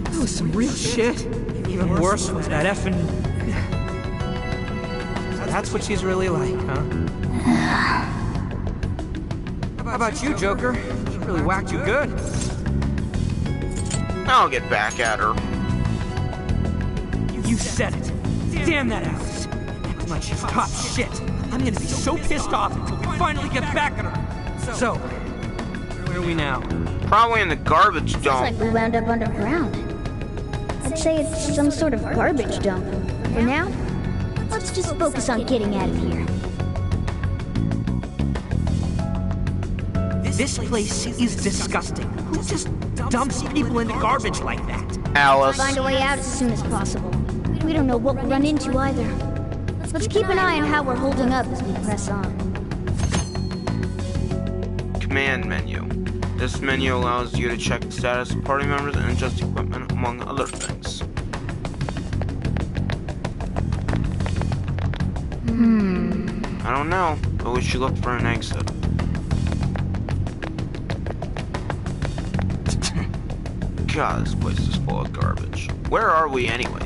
that was some real shit. Even worse was that effing... That's what she's really like, huh? How about you, Joker? She really whacked you good. I'll get back at her. You said it. Damn that Alice. Acting like she's top shit. I'm gonna be so pissed off until we finally get back at her. So, where are we now? Probably in the garbage dump. Looks like we wound up underground. I'd say it's some sort of garbage dump. For now, let's just focus on getting out of here. This place is disgusting. Who just dumps people into garbage like that? Alice. Find a way out as soon as possible. We don't know what we'll run into either. Let's keep an eye on how we're holding up as we press on. Command menu. This menu allows you to check the status of party members and adjust equipment, among other things. I don't know, but we should look for an exit. God, this place is full of garbage. Where are we anyways?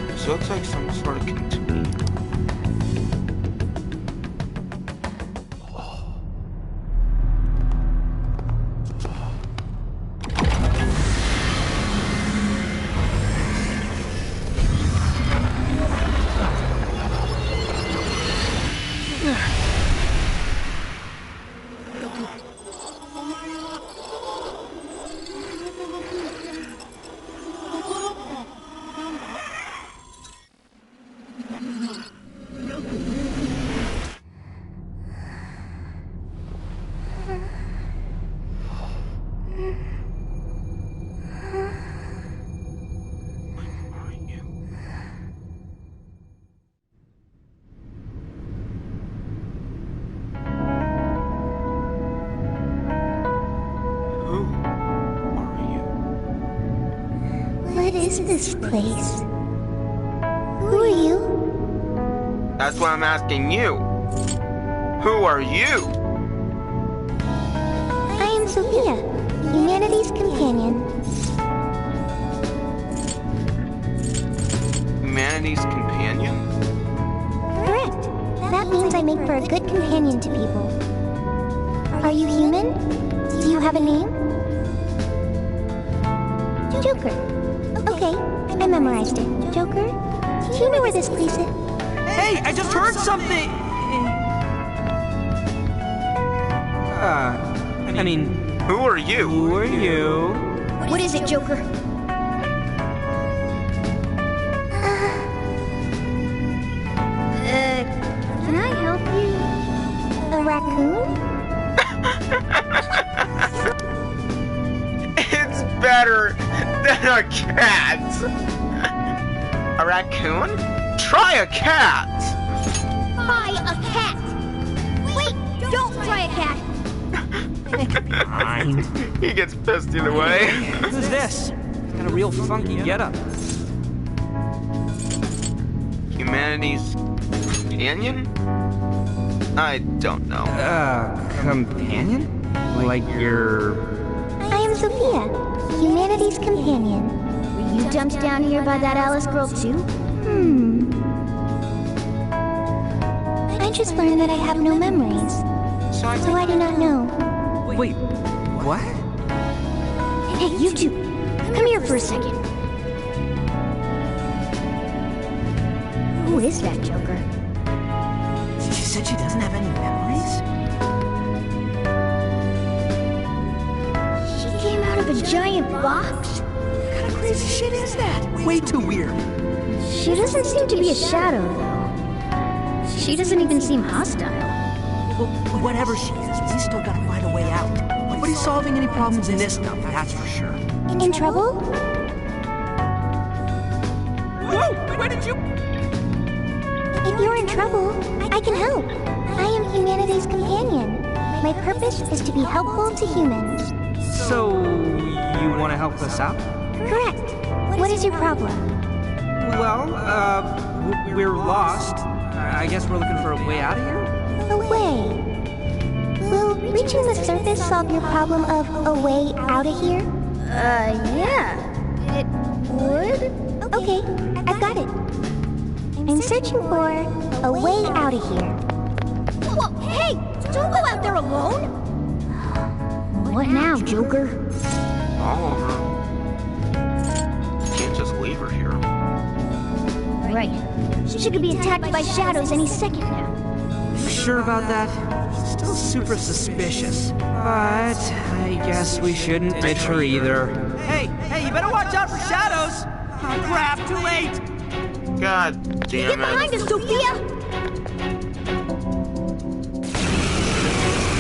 This looks like some sort of container. What is this place? Who are you? That's what I'm asking you. Who are you? I am Sophia, humanity's companion. Humanity's companion? Correct. That means I make for a good companion to people. Are you human? Do you have a name? Joker. Okay, I memorized it. Joker, do you know where this place is? Hey, I just heard something! I mean... Who are you? Who are you? What is it, Joker? Can I help you? A raccoon? It's better than a cat. A raccoon? Try a cat. Try a cat. Wait, don't try a cat. Fine. He gets pissed either way. Who's this? Got a real funky getup. Humanity's companion? I don't know. Companion? Like you're... I am Sophia, humanity's companion. Were you dumped down here by that Alice girl too? I just learned that I have no memories. So I do not know. Wait, what? Hey, you two, come here for a second. Who is that Joker? She said she doesn't have any memories? She came out of a giant box? What kind of crazy shit is that? Way too weird. She doesn't seem to be a shadow, though. She doesn't even seem hostile. Well, whatever she is, we still gotta find a way out. Nobody's solving any problems in this stuff, that's for sure. In trouble? Whoa! Where did you... If you're in trouble, I can help. I am humanity's companion. My purpose is to be helpful to humans. So, you want to help us out? Correct. What is your problem? Well, we're lost. I guess we're looking for a way out of here? A way. Will reaching the surface solve your problem of a way out of here? Yeah. It would? Okay, I've got it. I'm searching for a way out of here. Whoa, hey! Don't go out there alone! What now, Joker? Oliver. You can't just leave her here. Right. She could be attacked by shadows any second now. You sure about that? Still super suspicious. But I guess we shouldn't ditch her either. Hey, you better watch out for shadows! Oh, crap, too late! God damn it. Get behind us, Sophia!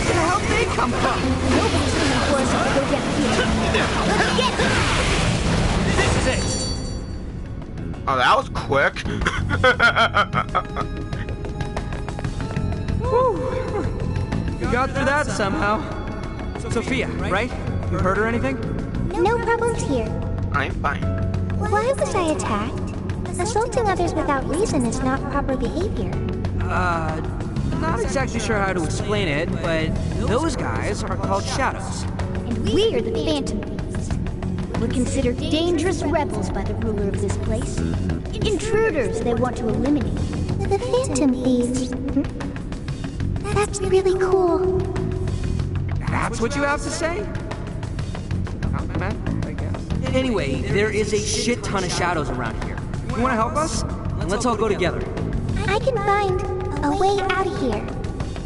Where the hell did they come from? Nobody's looking for us if we go down here. Let's get This is it! Oh, that was quick. Whew. We got through that somehow. Sophia, right? You heard her anything? No problems here. I'm fine. Why was I attacked? Assaulting others without reason is not proper behavior. Not exactly sure how to explain it, but those guys are called shadows. And we are the Phantom Thieves. We're considered dangerous rebels by the ruler of this place. Intruders they want to eliminate. The Phantom Thieves. That's really cool. That's what you have to say? I guess. Anyway, there is a shit ton of shadows around here. You want to help us? Let's all go together. I can find a way out of here.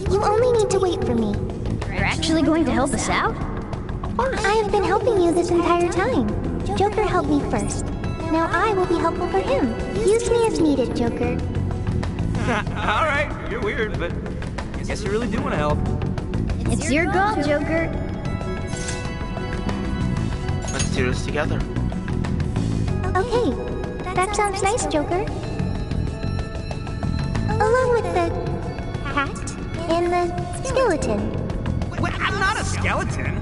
You only need to wait for me. You're actually going to help us out? I have been helping you this entire time. Joker helped me first. Now I will be helpful for him. Use me as needed, Joker. Alright, you're weird, but I guess you really do want to help. It's your call, Joker. Let's do this together. Okay, that sounds nice, Joker. Along with the hat and the skeleton. Wait, I'm not a skeleton.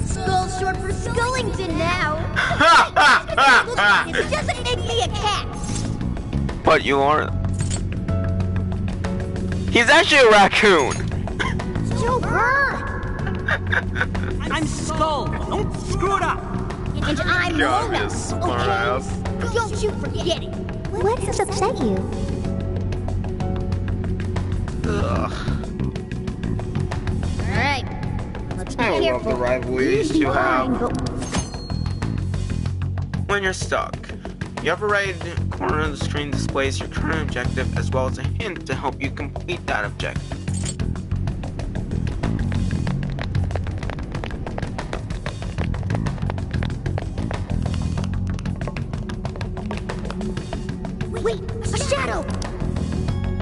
Skull's short for Skullington now. It doesn't make me a cat. But you are. He's actually a raccoon. Joker! I'm Skull. Don't screw it up. And I'm God, Mona, you smart ass. okay? Don't you forget it. What has upset you? Ugh. Alright, let's be I careful. love the rivalry these two have. When you're stuck, the upper right corner of the screen displays your current objective as well as a hint to help you complete that objective. Wait, a shadow!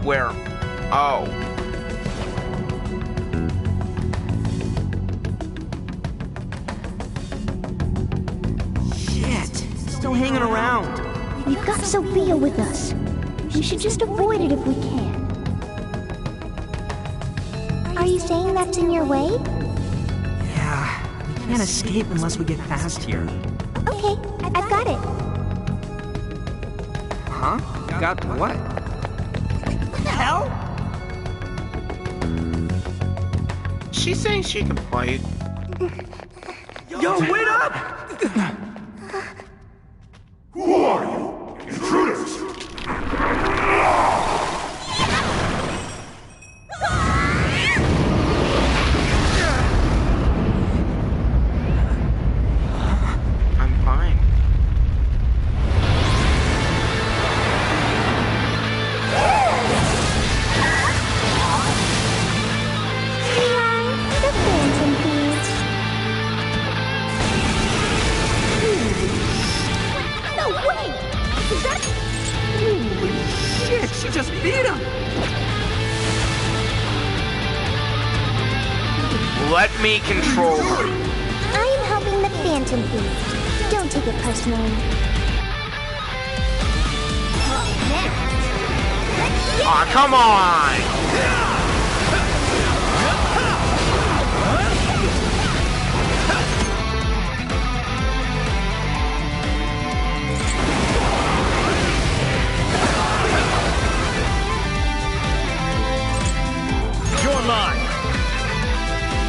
Where? Oh. Shit, still hanging around. We've got Sophia with us. We should just avoid it if we can. Are you saying that's in your way? Yeah, we can't escape unless we get past here. Okay, I've got it. Huh? Got what? What the hell? She's saying she can fight. Yo, wait up! Who are you? Intruders! I'm fine. We are the Phantom Thieves. just beat him! Let me control her. I am helping the Phantom Thieves. Don't take it personally. Aw, come on! Your line.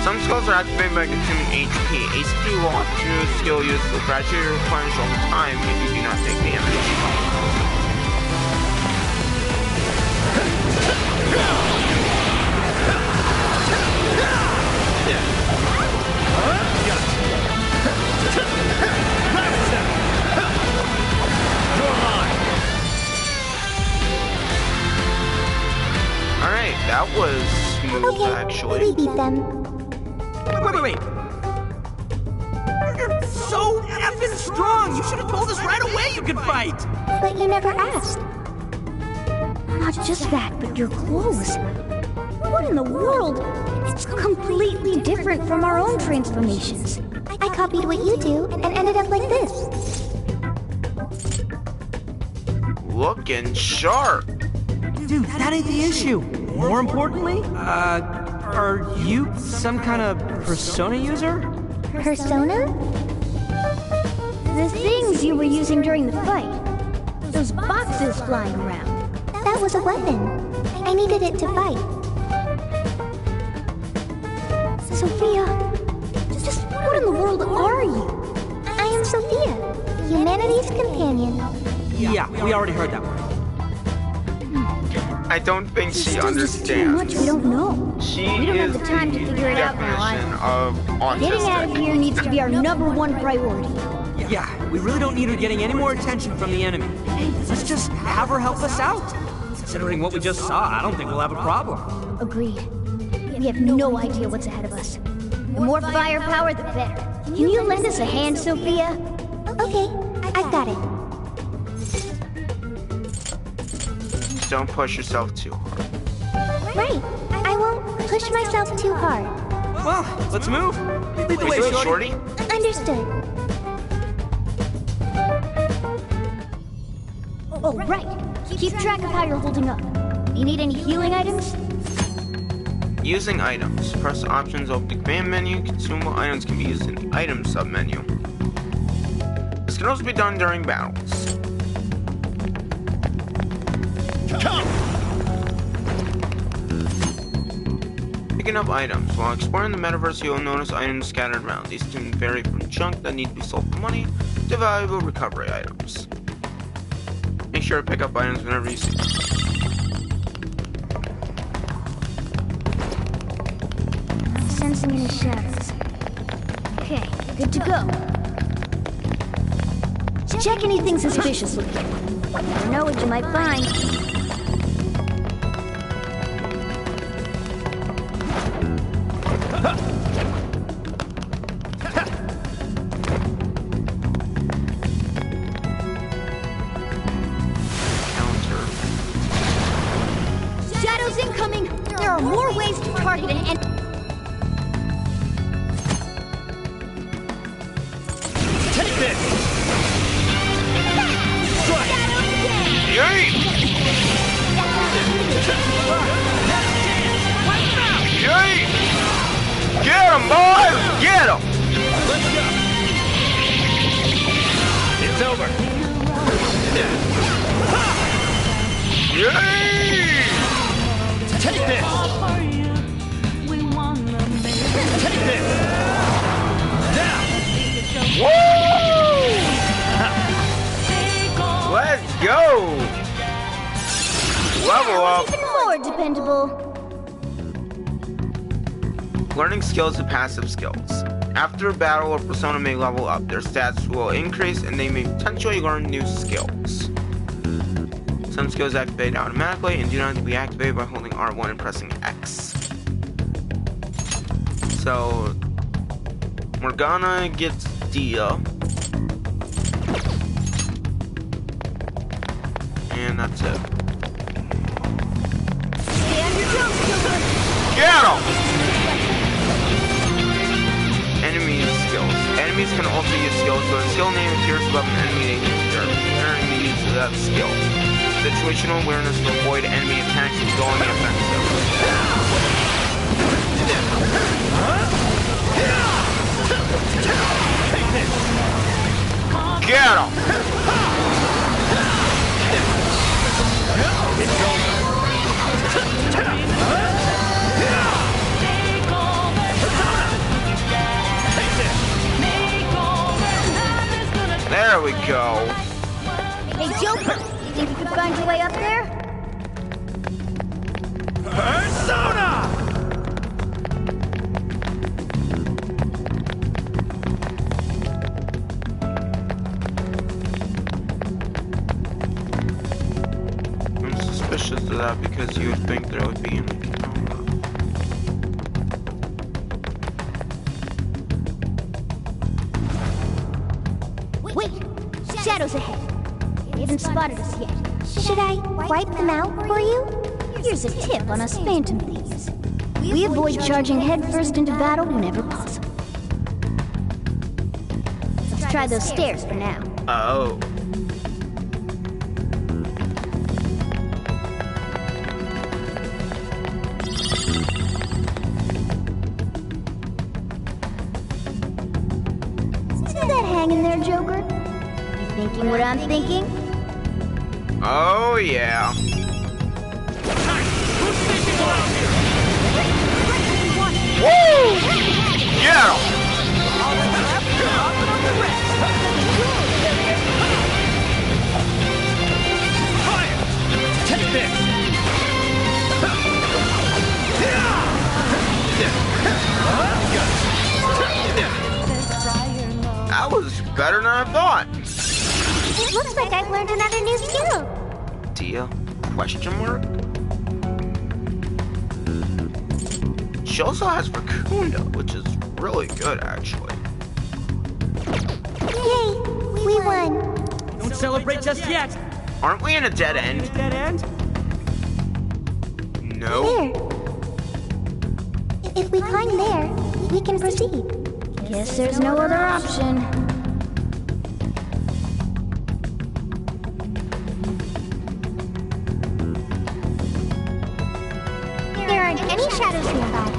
Some skills are activated by consuming HP. HP will up to skill use will gradually replenish over time if you do not take damage. Alright, that was smooth actually. We beat them. Wait. You're so effing strong! You should have told us right away you could fight! But you never asked. Not just that, but your clothes. What in the world? It's completely different from our own transformations. I copied what you do and ended up like this. Looking sharp. Dude, that ain't the issue. More importantly, are you some kind of persona user? Persona? The things you were using during the fight. Those boxes flying around. That was a weapon. I needed it to fight. Sophia, just what in the world are you? I am Sophia, humanity's companion. Yeah, we already heard that one. I don't think she There's understands. too much we don't know. She We don't is have the time to figure it out now. of autistic. Getting out of here needs to be our #1 priority. Yeah, we really don't need her getting any more attention from the enemy. Let's just have her help us out. Considering what we just saw, I don't think we'll have a problem. Agreed. We have no idea what's ahead of us. The more firepower, the better. Can you lend us a hand, Sophia? Okay, I've got it. Don't push yourself too hard. Right. I won't push myself too hard. Well, let's move. Lead the way, Shorty. Understood. Oh, right. Keep track of how you're holding up. You need any healing items? Using items. Press options over the command menu. Consumable items can be used in the item submenu. This can also be done during battles. Come! Picking up items. While exploring the metaverse, you'll notice items scattered around. These can vary from junk that need to be sold for money to valuable recovery items. Make sure to pick up items whenever you see them. Sensing in the shadows. Okay, good to go. Check anything suspicious looking. Never know what you might find. Shadows incoming! There are more ways to target an enemy. Take this! Strike! Yay! Yay! Get him, boys! Get him! Let's go! It's over. Yay! Take this! Take this! Now! Woo! Let's go! Level up! Even more dependable. Learning skills and passive skills. After a battle, a persona may level up. Their stats will increase and they may potentially learn new skills. Some skills activate automatically and do not have to be activated by holding R1 and pressing X. So, Morgana gets Dia. And that's it. Get him! Enemy skills. Enemies can also use skills, but a skill name appears above an enemy during the use of that skill. Situational awareness to avoid enemy attacks and going offensive. Get him! There we go. Hey, Joker, you think you could find your way up there? Persona! I'm suspicious of that because you would think there would be in the camera. Wait! Shadows ahead. They haven't spotted us yet. Should I wipe them out for you? Here's a tip on us phantom thieves. We avoid charging headfirst into battle whenever possible. Let's try those stairs for now. Oh. See that hanging there, Joker? You thinking what I'm thinking? Oh, yeah. Woo! Yeah! Take this! That was better than I thought. It looks like I've learned another new skill. Dia? Question mark? She also has Raccoonda, which is really good, actually. Yay! We won. Don't celebrate just yet. Aren't we in a dead end? Dead end? No. There. If we climb there, we can proceed. Guess there's no other option. There aren't any shadows nearby.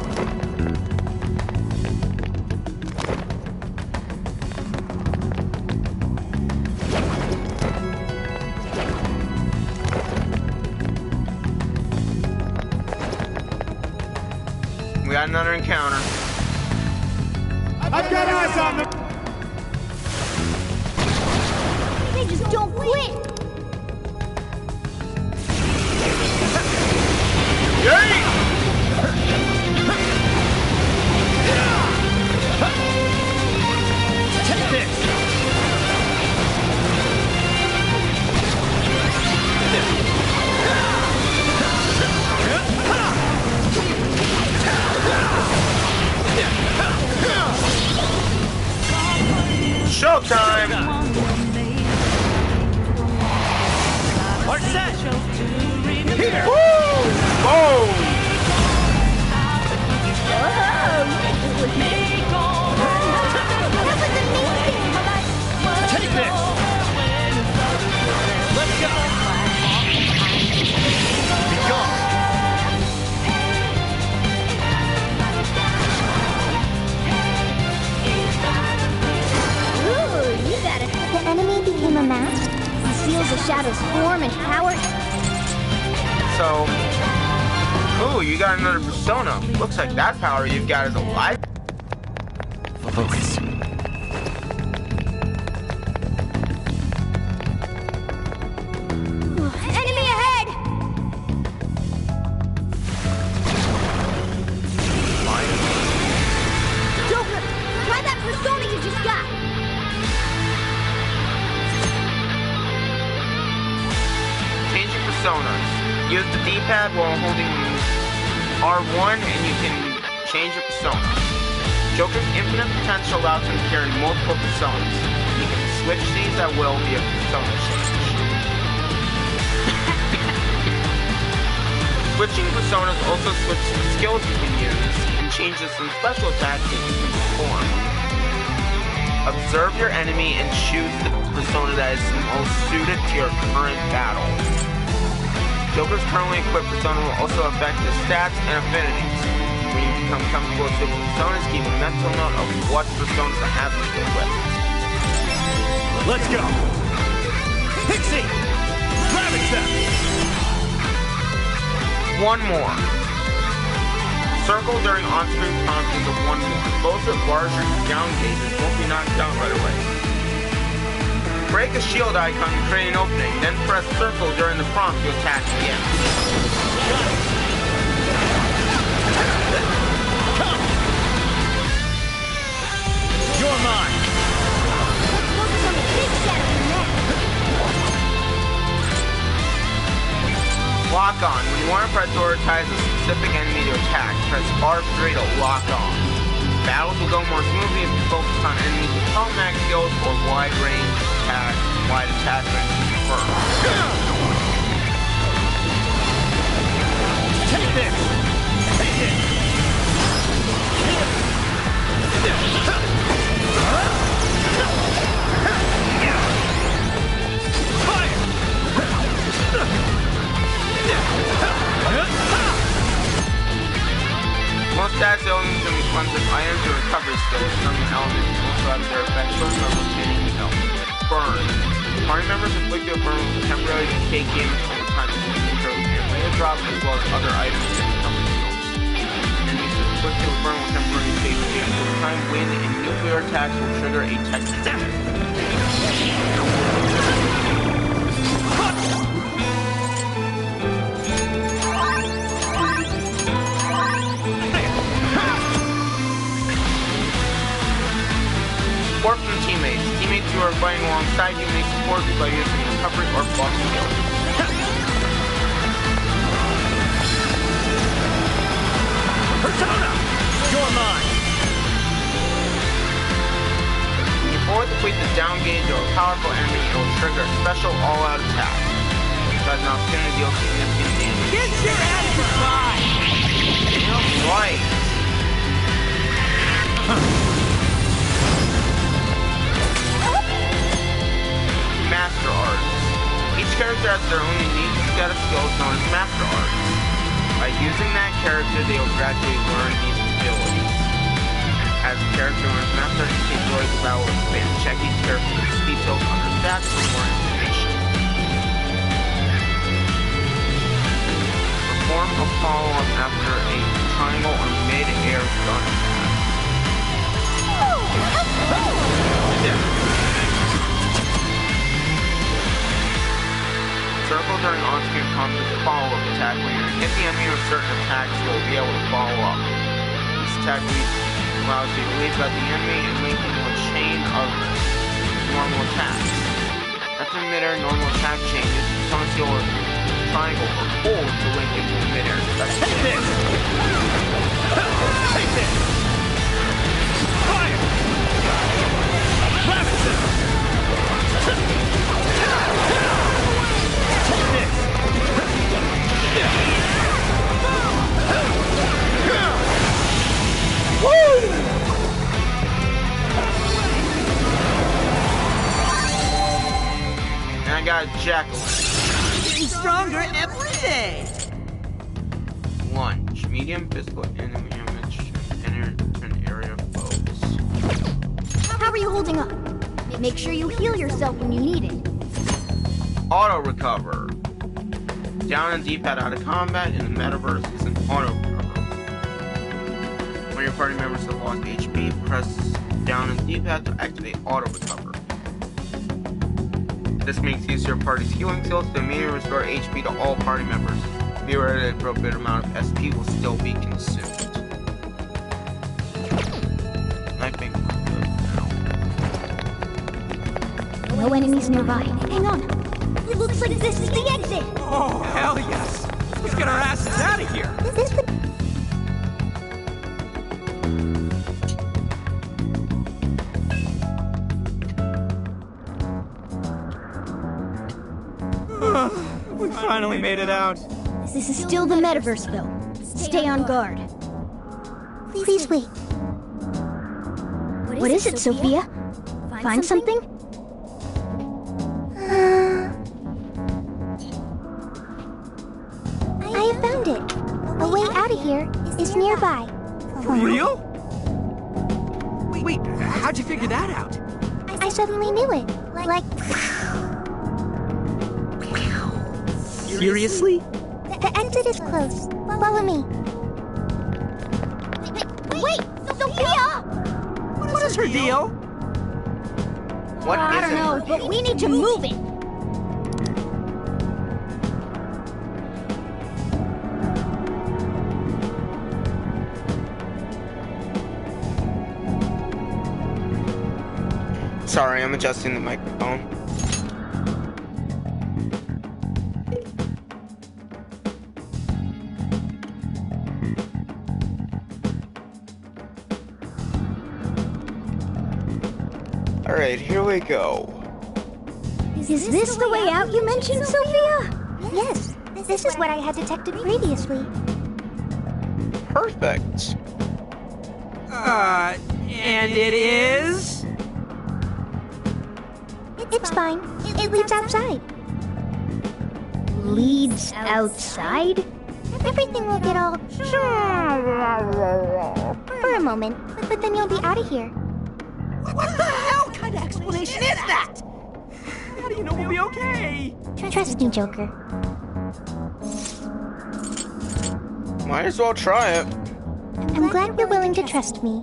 We got another encounter. I've got eyes on them! They just don't quit. Take this! Showtime! Our set! Here! Woo! Boom! Take this! Let's go! Be gone! Ooh, you got it. The enemy became a mask. Seals the shadow's form and power. So, ooh, you got another persona. Looks like that power you've got is alive. Focus. Enemy ahead! Joker, try that persona you just got. Change your personas. Use the D-pad while holding R1 and you can change your persona. Joker's infinite potential allows him to carry multiple personas. You can switch these at will via persona change. Switching personas also switches the skills you can use and changes some special attacks that you can perform. Observe your enemy and choose the persona that is most suited to your current battle. Joker's currently equipped persona will also affect his stats and affinities. When you become comfortable with different personas, keep a mental note of what personas have been equipped. Let's go! Pixie! Gravitech! One more. Circle during on-screen prompts of one more. Both of larger down gauges won't be knocked down right away. Break a shield icon to create an opening, then press circle during the prompt to attack again. Come! You're mine! Focus on the big shadow next. Lock on. When you want to prioritize a specific enemy to attack, press R3 to lock on. Battles will go more smoothly if you focus on enemies with automatic skills or wide attack range first. Take this! Take it! Most stats elements and responsive items or recovery skills from elements also have their effects from rotating health. Burn. Party members inflicted a burn will temporarily take damage over time to control and later drops as well as other items and recovery skills. Enemies inflicted a burn will temporarily take damage over time. Wind and nuclear attacks will trigger a technical. Support from teammates. Teammates who are fighting alongside you may support you by using recovery or buff skills. Persona! You're mine! Before defeat the down gauge or a powerful enemy, it will trigger a special all-out attack. It has an opportunity to deal significant damage. Get your ass aside! Right. Master Arts. Each character has their own unique set of skills known as Master Arts. By using that character, they will gradually learn these abilities. As a character learns Master Arts, you can enjoy the battle expand. Check each character's details under stats for more information. Perform a follow-up after a triangle or mid-air stun attack. Circle during on-screen prompts is a follow-up attack. When you hit the enemy with certain attacks, you will be able to follow up. This attack allows you to leave at the enemy and link into a chain of normal attacks. After mid-air normal attack changes, summon skill or triangle or hold to link into a mid-air special. Take this! Take this! Fire! Gravitech! Take this! Woo! And I got a jackal. Getting stronger every day! Lunge. Medium physical enemy damage. Enter an area of foes. How are you holding up? Make sure you heal yourself when you need it. Auto recover. Down on D-pad out of combat in the metaverse is an auto recover. When your party members have lost HP, press down on D-pad to activate auto recover. This makes use of your party's healing skills to immediately restore HP to all party members. Be aware that a appropriate amount of SP will still be consumed. I think we're good now. No enemies nearby. Hang on. It looks like this is the exit. Oh, hell yes! Let's get our asses out of here! Is this the... We finally made it out. This This is still the metaverse, though. Stay on guard. Please wait. What is it, Sophia? Find something? I have found it. A way out of here is nearby. For real? Wait, how'd you figure that out? I suddenly knew it. Like... Seriously? The exit is close. Follow me. Wait! Sophia! What is her deal? What I don't know, but we need to move it. Sorry, I'm adjusting the microphone. Alright, here we go. Is this the way out you mentioned, Sophia? Yes, this is what I had detected previously. Perfect. And it is? It's fine. It leads outside. Leads outside? Everything will get all... for a moment, but then you'll be out of here. What the hell kind of explanation is that? How do you know we'll be okay? Trust me, Joker. Might as well try it. I'm glad you're willing to trust me.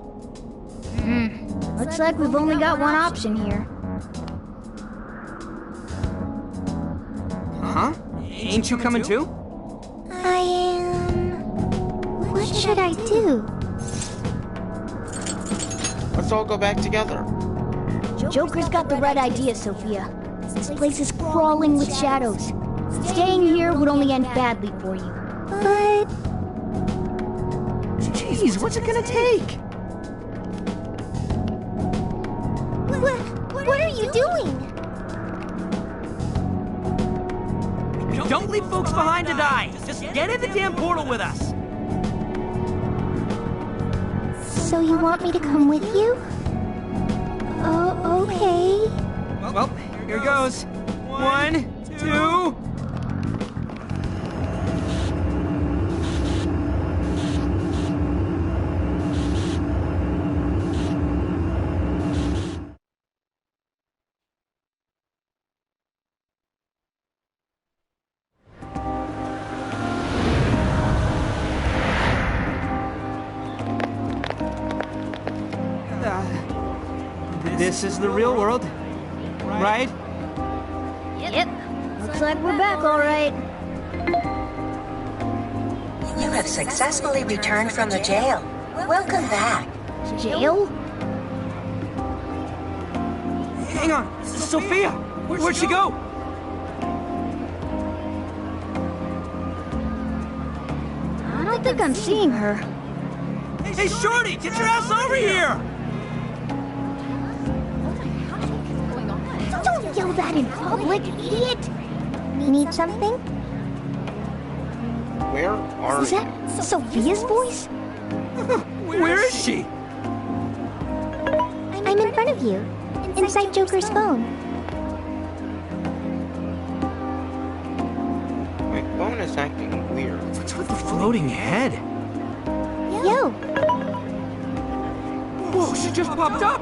Looks like we've only got one option here. Huh? Ain't you coming too? I am... What should I do? Let's all go back together. Joker's got the right idea, Sophia. This place is crawling with shadows. Staying here would only end badly for you. But... Jeez, what's it gonna take? What are you doing? Don't leave folks behind to die. Just get in the damn portal with us. So you want me to come with you? Oh, okay. Well, here goes. 1, 2... This is the real world, right? Yep. Looks like we're back, all right. You have successfully returned from the jail. Welcome back. Jail? Hang on, Sophia! Where'd she go? I don't think I'm seeing her. Hey, Shorty, get your ass over here! Don't yell that in public, idiot! Need something? Where are Is that Sophia's voice? Where is she? I'm in front of you, inside Joker's phone. My phone is acting weird. What's with the floating head? Yo! Whoa, she just popped up!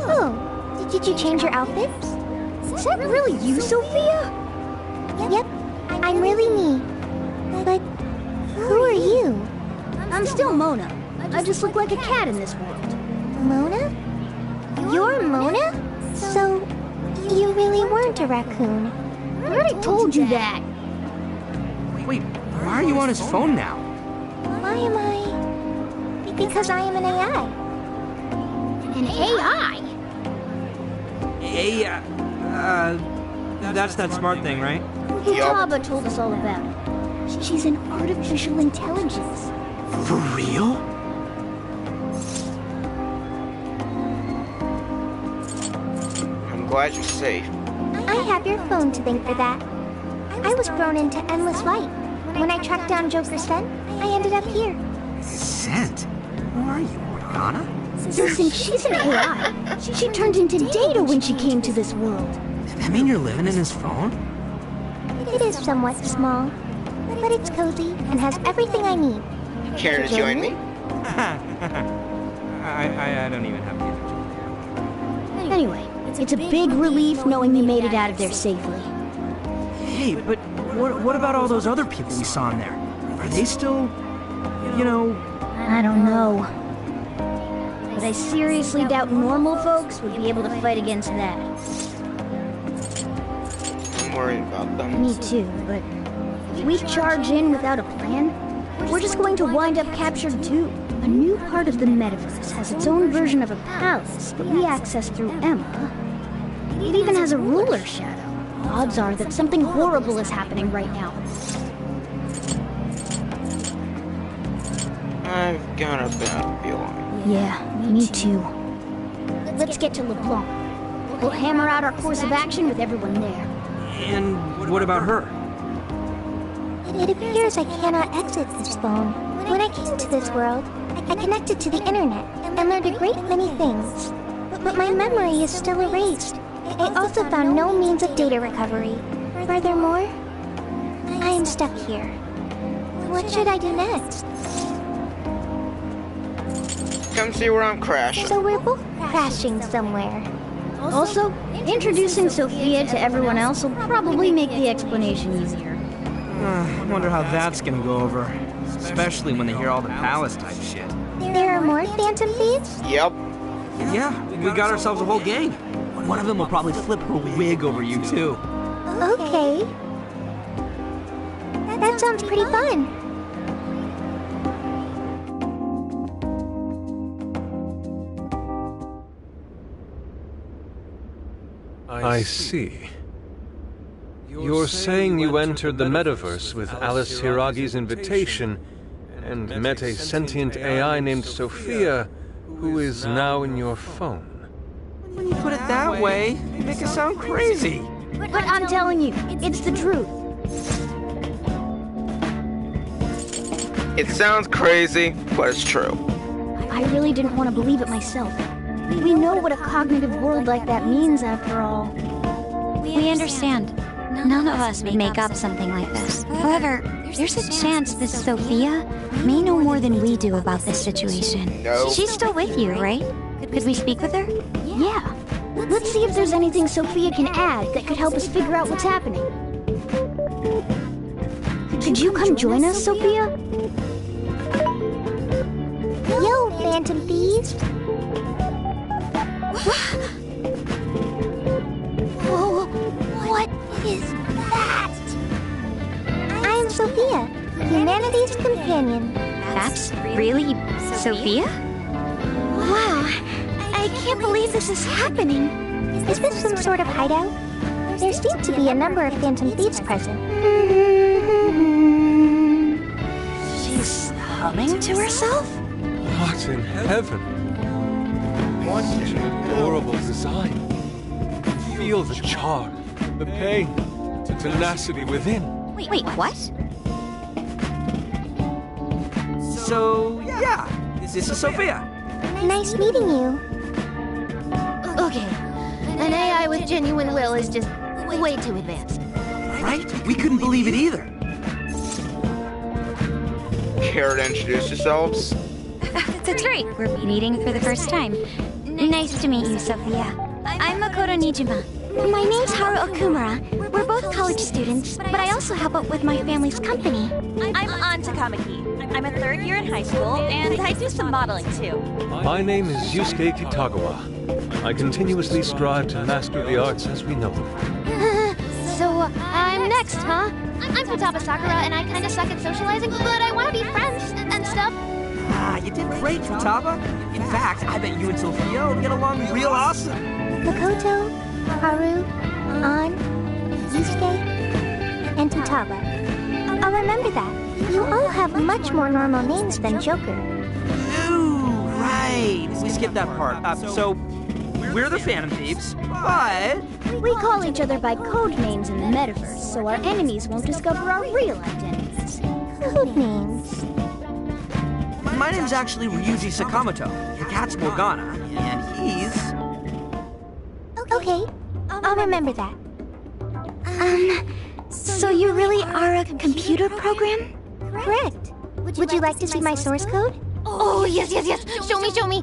Oh, did you change your outfits? Is that really you, Sophia? Yep, I'm really me. But who are you? I'm still Mona. I just look like a cat in this world. Mona? You're Mona? So, you really weren't a raccoon. I already told you that. Wait, why are you on his phone now? Why am I? Because I am an AI. An AI? That's that smart thing, right? Futaba told us all about it. She's an artificial intelligence. For real? I'm glad you're safe. I have your phone to thank for that. I was thrown into endless light. When I tracked down Joker's scent, I ended up here. Scent? Who are you, Morgana? Listen, she's an AI. She turned into data when she came to this world. Does that mean you're living in his phone? It is somewhat small, but it's cozy and has everything I need. Care to join me? I don't even have the energy. Anyway, it's a big relief knowing you made it out of there safely. Hey, but what about all those other people we saw in there? Are they still, you know... I don't know. But I seriously doubt normal folks would be able to fight against that. I'm worried about them. Me too, but if we charge in without a plan, we're just going to wind up captured too. A new part of the metaverse has its own version of a palace that we access through Emma. It even has a ruler shadow. Odds are that something horrible is happening right now. I've got a bad feeling. Yeah, me too. Let's get to LeBlanc. We'll hammer out our course of action with everyone there. And what about her? It appears I cannot exit this phone. When I came to this world, I connected to the internet and learned a great many things. But my memory is still erased. I also found no means of data recovery. Furthermore, I am stuck here. What should I do next? Come see where I'm crashing. So we're both crashing somewhere. Also, introducing Sophia to everyone else will probably make the explanation easier. I wonder how that's gonna go over. Especially when they hear all the palace type shit. There are more Phantom Thieves? Yep. Yeah, we got ourselves a whole gang. One of them will probably flip her wig over you too. Okay. That sounds pretty fun. I see. You're saying you entered the metaverse with Alice Hiragi's invitation and met a sentient AI named Sophia, who is now in your phone. When you put it that way, you make it sound crazy. But I'm telling you, it's the truth. It sounds crazy, but it's true. I really didn't want to believe it myself. We know what a cognitive world like that means, after all. We understand. None of us would make up something like this. However, there's a chance this Sophia may know more than we do about this situation. No. She's still with you, right? Could we speak with her? Yeah. Let's see if there's anything Sophia can add that could help us figure out what's happening. Could you come join us, Sophia? Yo, Phantom Thieves! Whoa, what is that? I am Sophia, humanity's companion. That's really Sophia? Wow, I can't believe this is happening. Is this some sort of hideout? There seem to be a number of Phantom Thieves present. She's humming to herself? What in heaven? What an adorable design. Feel the charm, the pain, the tenacity within. Wait, what? So, yeah, this is Sophia. Nice meeting you. Okay, an AI with genuine will is just way too advanced. Right? We couldn't believe it either. Care to introduce yourselves? That's right. We're meeting for the first time. Nice to meet you, Sophia. I'm Makoto Nijima. My name's Haru Okumura. We're both college students, but I also help out with my family's company. I'm An Takamaki. I'm a third year in high school, and I do some modeling too. My name is Yusuke Kitagawa. I continuously strive to master the arts as we know them. So, I'm next, huh? I'm Futaba Sakura, and I kinda suck at socializing, but I wanna be friends and stuff. Ah, you did great, Futaba. In fact, I bet you and Sophia will get along real awesome. Makoto, Haru, An, Yusuke, and Futaba. I'll remember that. You all have much more normal names than Joker. Ooh, right. We skipped that part. So, we're the Phantom Thieves, but... We call each other by code names in the metaverse, so our enemies won't discover our real identities. Code names? My name's actually Ryuji Sakamoto. The cat's Morgana, and he's... Okay, I'll remember that. So you really are a computer program? Correct. Would you like to see my source code? Oh, yes. Show me.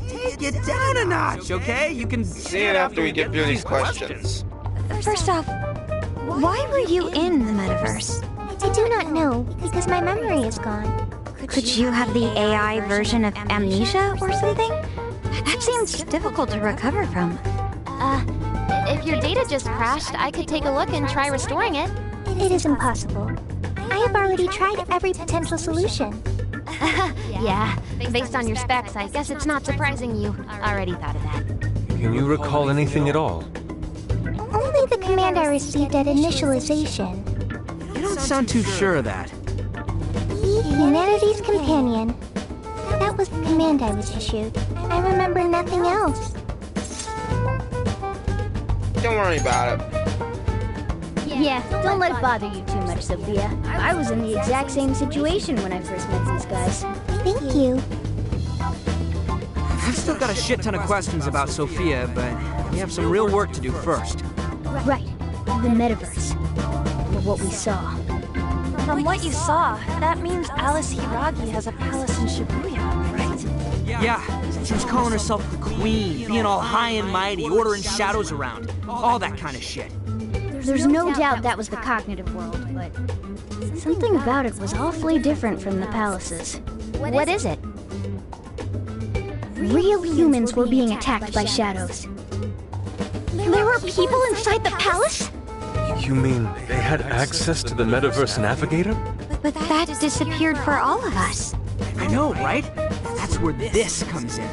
Take it down a notch, okay? You can See it after we get through these questions. First off, why were you in the metaverse? I do not know, because my memory is gone. Could you have the AI version of amnesia or something? That seems difficult to recover from. If your data just crashed, I could take a look and try restoring it. It is impossible. I have already tried every potential solution. Yeah, based on your specs, I guess it's not surprising you already thought of that. Can you recall anything at all? Only the command I received at initialization. You don't sound too sure of that. Humanity's Companion. That was the command I was issued. I remember nothing else. Don't worry about it. Yeah, don't let it bother you too much, Sophia. I was in the exact same situation when I first met these guys. Thank you. I've still got a shit ton of questions about Sophia, but we have some real work to do first. Right, the metaverse. Or what we saw. From what you saw, that means Alice Hiragi has a palace in Shibuya, right? Yeah, she was calling herself the Queen, being all high and mighty, ordering shadows around, all that kind of shit. There's no doubt that was the cognitive world, but something about it was awfully different from the palaces. What is it? Real humans were being attacked by shadows. There were people inside the palace? You mean they had access to the Metaverse Navigator? But that disappeared for all of us. I know, right? That's where this comes in.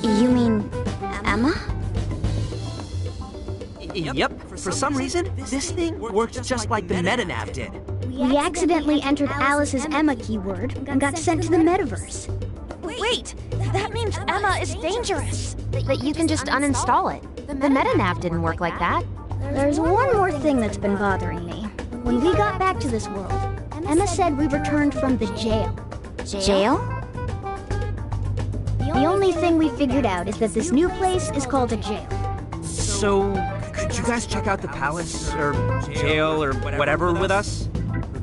You mean Emma? Yep, for some reason, this thing worked just like the MetaNav did. We accidentally entered Alice's Emma keyword and got sent to the metaverse. Wait, that means Emma is dangerous. But you can just uninstall it. The MetaNav didn't work like that. There's one more thing that's been bothering me. When we got back to this world, Emma said we returned from the jail. Jail? The only thing we figured out is that this new place is called a jail. So, could you guys check out the palace, or jail, or whatever with us?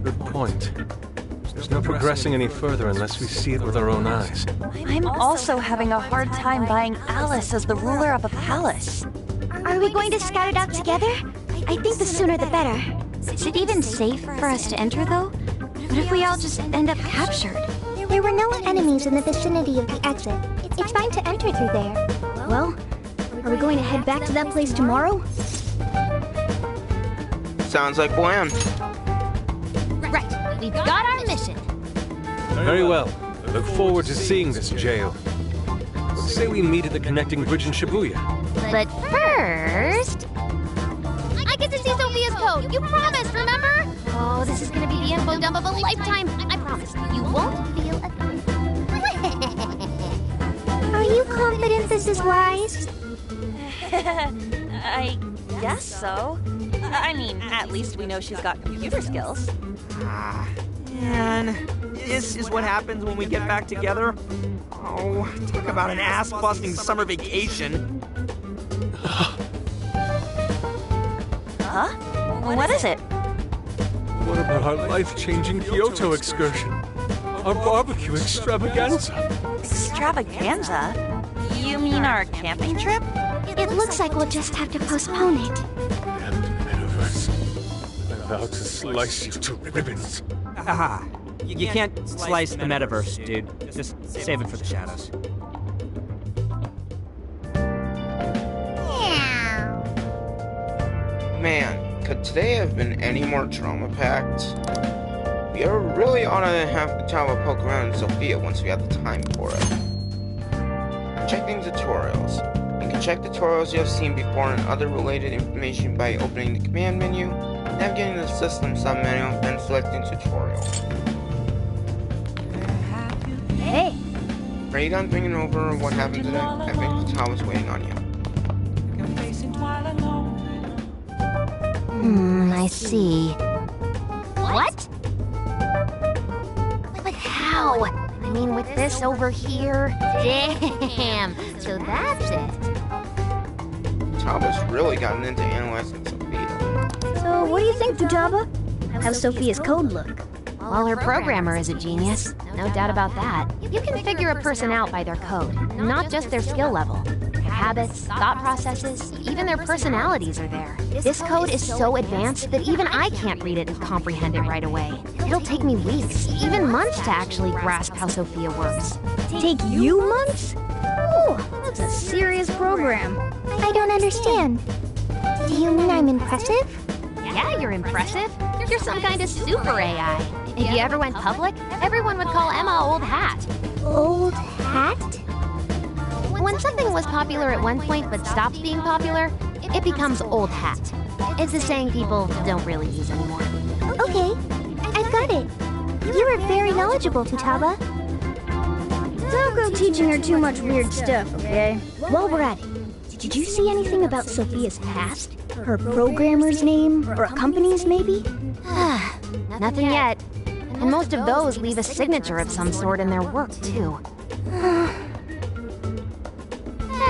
Good point. There's no progressing any further unless we see it with our own eyes. I'm also having a hard time buying Alice as the ruler of a palace. Are we going to scout it out together? I think the sooner the better. Is it even safe for us to enter, though? What if we all just end up captured? There were no enemies in the vicinity of the exit. It's fine to enter through there. Well, are we going to head back to that place tomorrow? Sounds like plan. Right, we've got our mission. Very well. I look forward to seeing this jail. Let's say we meet at the connecting bridge in Shibuya. But first... I get to see Sophia's code! You promised, remember? Oh, this is gonna be the info dump of a lifetime. I promise. You won't feel a thing. Are you confident this is wise? I guess so. I mean, at least we know she's got computer skills. Man, this is what happens when we get back together. Oh, talk about an ass-busting summer vacation. Huh? What is it? What about our life-changing Kyoto excursion? Our barbecue extravaganza? Extravaganza? You mean our camping trip? It looks like we'll just have to postpone it. Damn metaverse. I vow to slice you to ribbons. Aha. You can't slice the metaverse, dude. Just save it for the shadows. Man, could today have been any more trauma-packed? We really ought to have the time to poke around in Sophia once we have the time for it. Checking tutorials. You can check tutorials you have seen before and other related information by opening the command menu, navigating the system submenu, then selecting tutorial. Hey, you done thinking over what happened today? I think Tataba's waiting on you. I see. What? But how? I mean, with this over here? Damn! So that's it. Tataba's really gotten into analyzing Sophia. So, what do you think, Futaba? How's Sophia's code look? Well, her programmer is a genius. No doubt about that. You can figure a person out by their code, not just their skill level. Their habits, thought processes, even their personalities are there. This code is so advanced that even I can't read it and comprehend it right away. It'll take me weeks, even months to actually grasp how Sophia works. Take you months? Oh, that's a serious program. I don't understand. Do you mean I'm impressive? Yeah, you're impressive. You're some kind of super AI. If you ever went public, everyone would call Emma Old Hat. Old Hat? When something was popular at one point but stops being popular, it becomes Old Hat. It's a saying people don't really use anymore. Okay, I've got it. You are very knowledgeable, Futaba. Don't go teaching her too much weird stuff, okay? While we're at it, did you see anything about Sophia's past? Her programmer's name? Or a company's, maybe? Nothing yet. And most of those leave a signature of some sort in their work, too.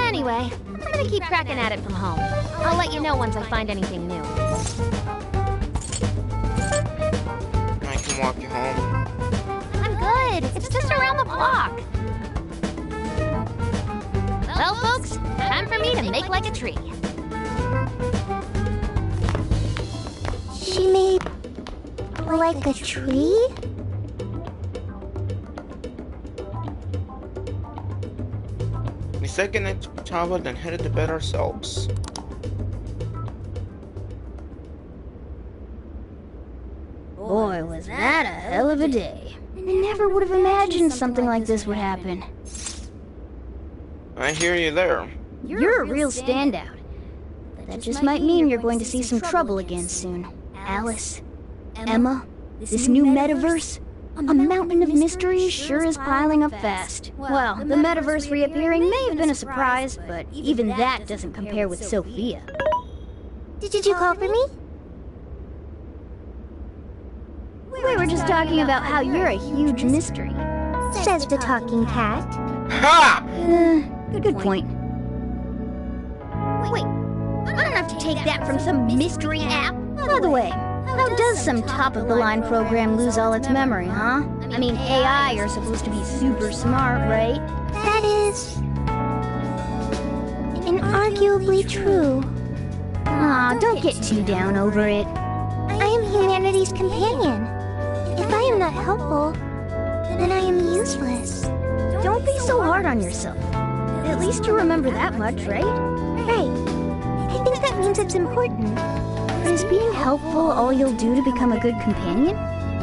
Anyway, I'm gonna keep cracking at it from home. I'll let you know once I find anything new. I can walk you home. I'm good. It's just around the block. Well, folks, time for me to make like a tree. She made like a tree? We said goodnight to Futaba, then headed to bed ourselves. Boy, was that a hell of a day. I never would have imagined something like this would happen. I hear you there. You're a real standout. But that just might mean you're going to see some trouble again soon. Alice, Emma, this new metaverse, a mountain of mysteries sure is piling up fast. Well, the metaverse reappearing may have been a surprise, but even that doesn't compare with Sophia. Did you call for me? We were just talking about how you're a huge mystery. Says the talking cat. Ha! Good point. Wait, I don't have to take that from some mystery app. By the way, how does some top-of-the-line program lose all its memory, huh? I mean, AI are supposed to be super smart, right? That is inarguably true. Aw, don't get too down over it. I am humanity's companion. If I am not helpful, then I am useless. Don't be so hard on yourself. At least you remember that much, right? Right. I think that means it's important. But is being helpful all you'll do to become a good companion?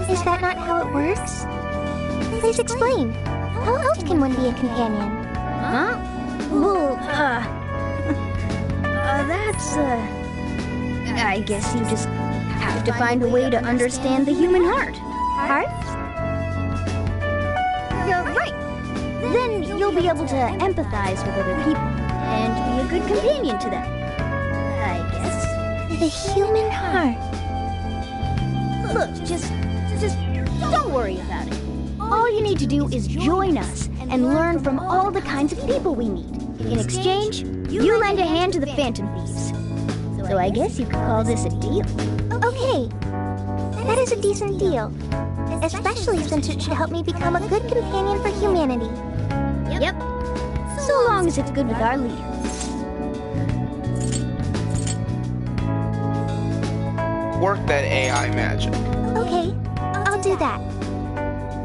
Is that not how it works? Please explain. How else can one be a companion? Huh? Well, I guess you just have to find a way to understand the human heart. Heart? You're right. Then you'll be able to empathize with other people and be a good companion to them. I guess. The human heart. Look, just don't worry about it. All you need to do is join us and learn from all the kinds of people we meet. In exchange, you lend a hand to the Phantom Thieves. So I guess you could call this a deal. Okay. That is a decent deal. Especially since it should help me become a good companion for humanity. Yep. So long as it's good with our leader. Work that AI magic. Okay, I'll do that.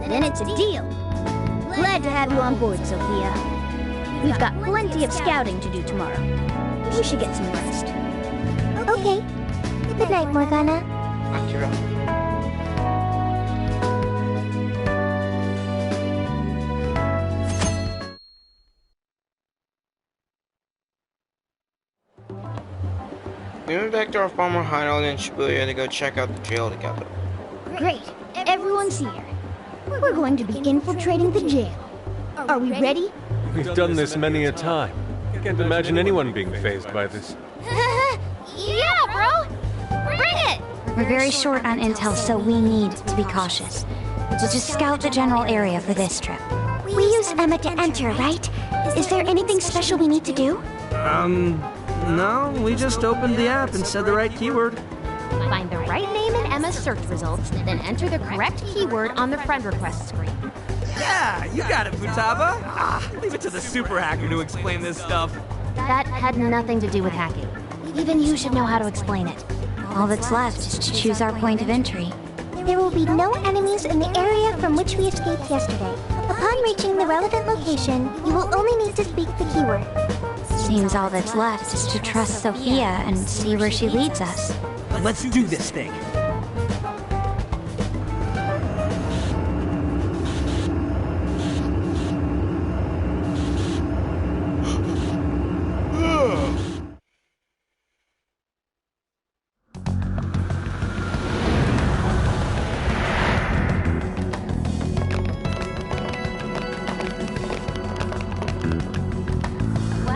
Then it's a deal. Glad to have you on board, Sophia. We've got plenty of scouting to do tomorrow. You should get some rest. Okay. Good night, Morgana. Akira. We went back to our former hideout in Shibuya to go check out the jail together. Great. Everyone's here. We're going to be infiltrating the jail. Are we ready? We've done this many a time. I can't imagine anyone being fazed by this. Yeah, bro! Bring it! We're very short on intel, so we need to be cautious. We'll just scout the general area for this trip. We use Emma to enter, right? Is there anything special we need to do? No, we just opened the app and said the right keyword. Find the right name in Emma's search results, then enter the correct keyword on the friend request screen. Yeah, you got it, Futaba. Leave it to the super hacker to explain this stuff. That had nothing to do with hacking. Even you should know how to explain it. All that's left is to choose our point of entry. There will be no enemies in the area from which we escaped yesterday. Upon reaching the relevant location, you will only need to speak the keyword. Seems all that's left is to trust Sophia and see where she leads us. Let's do this thing.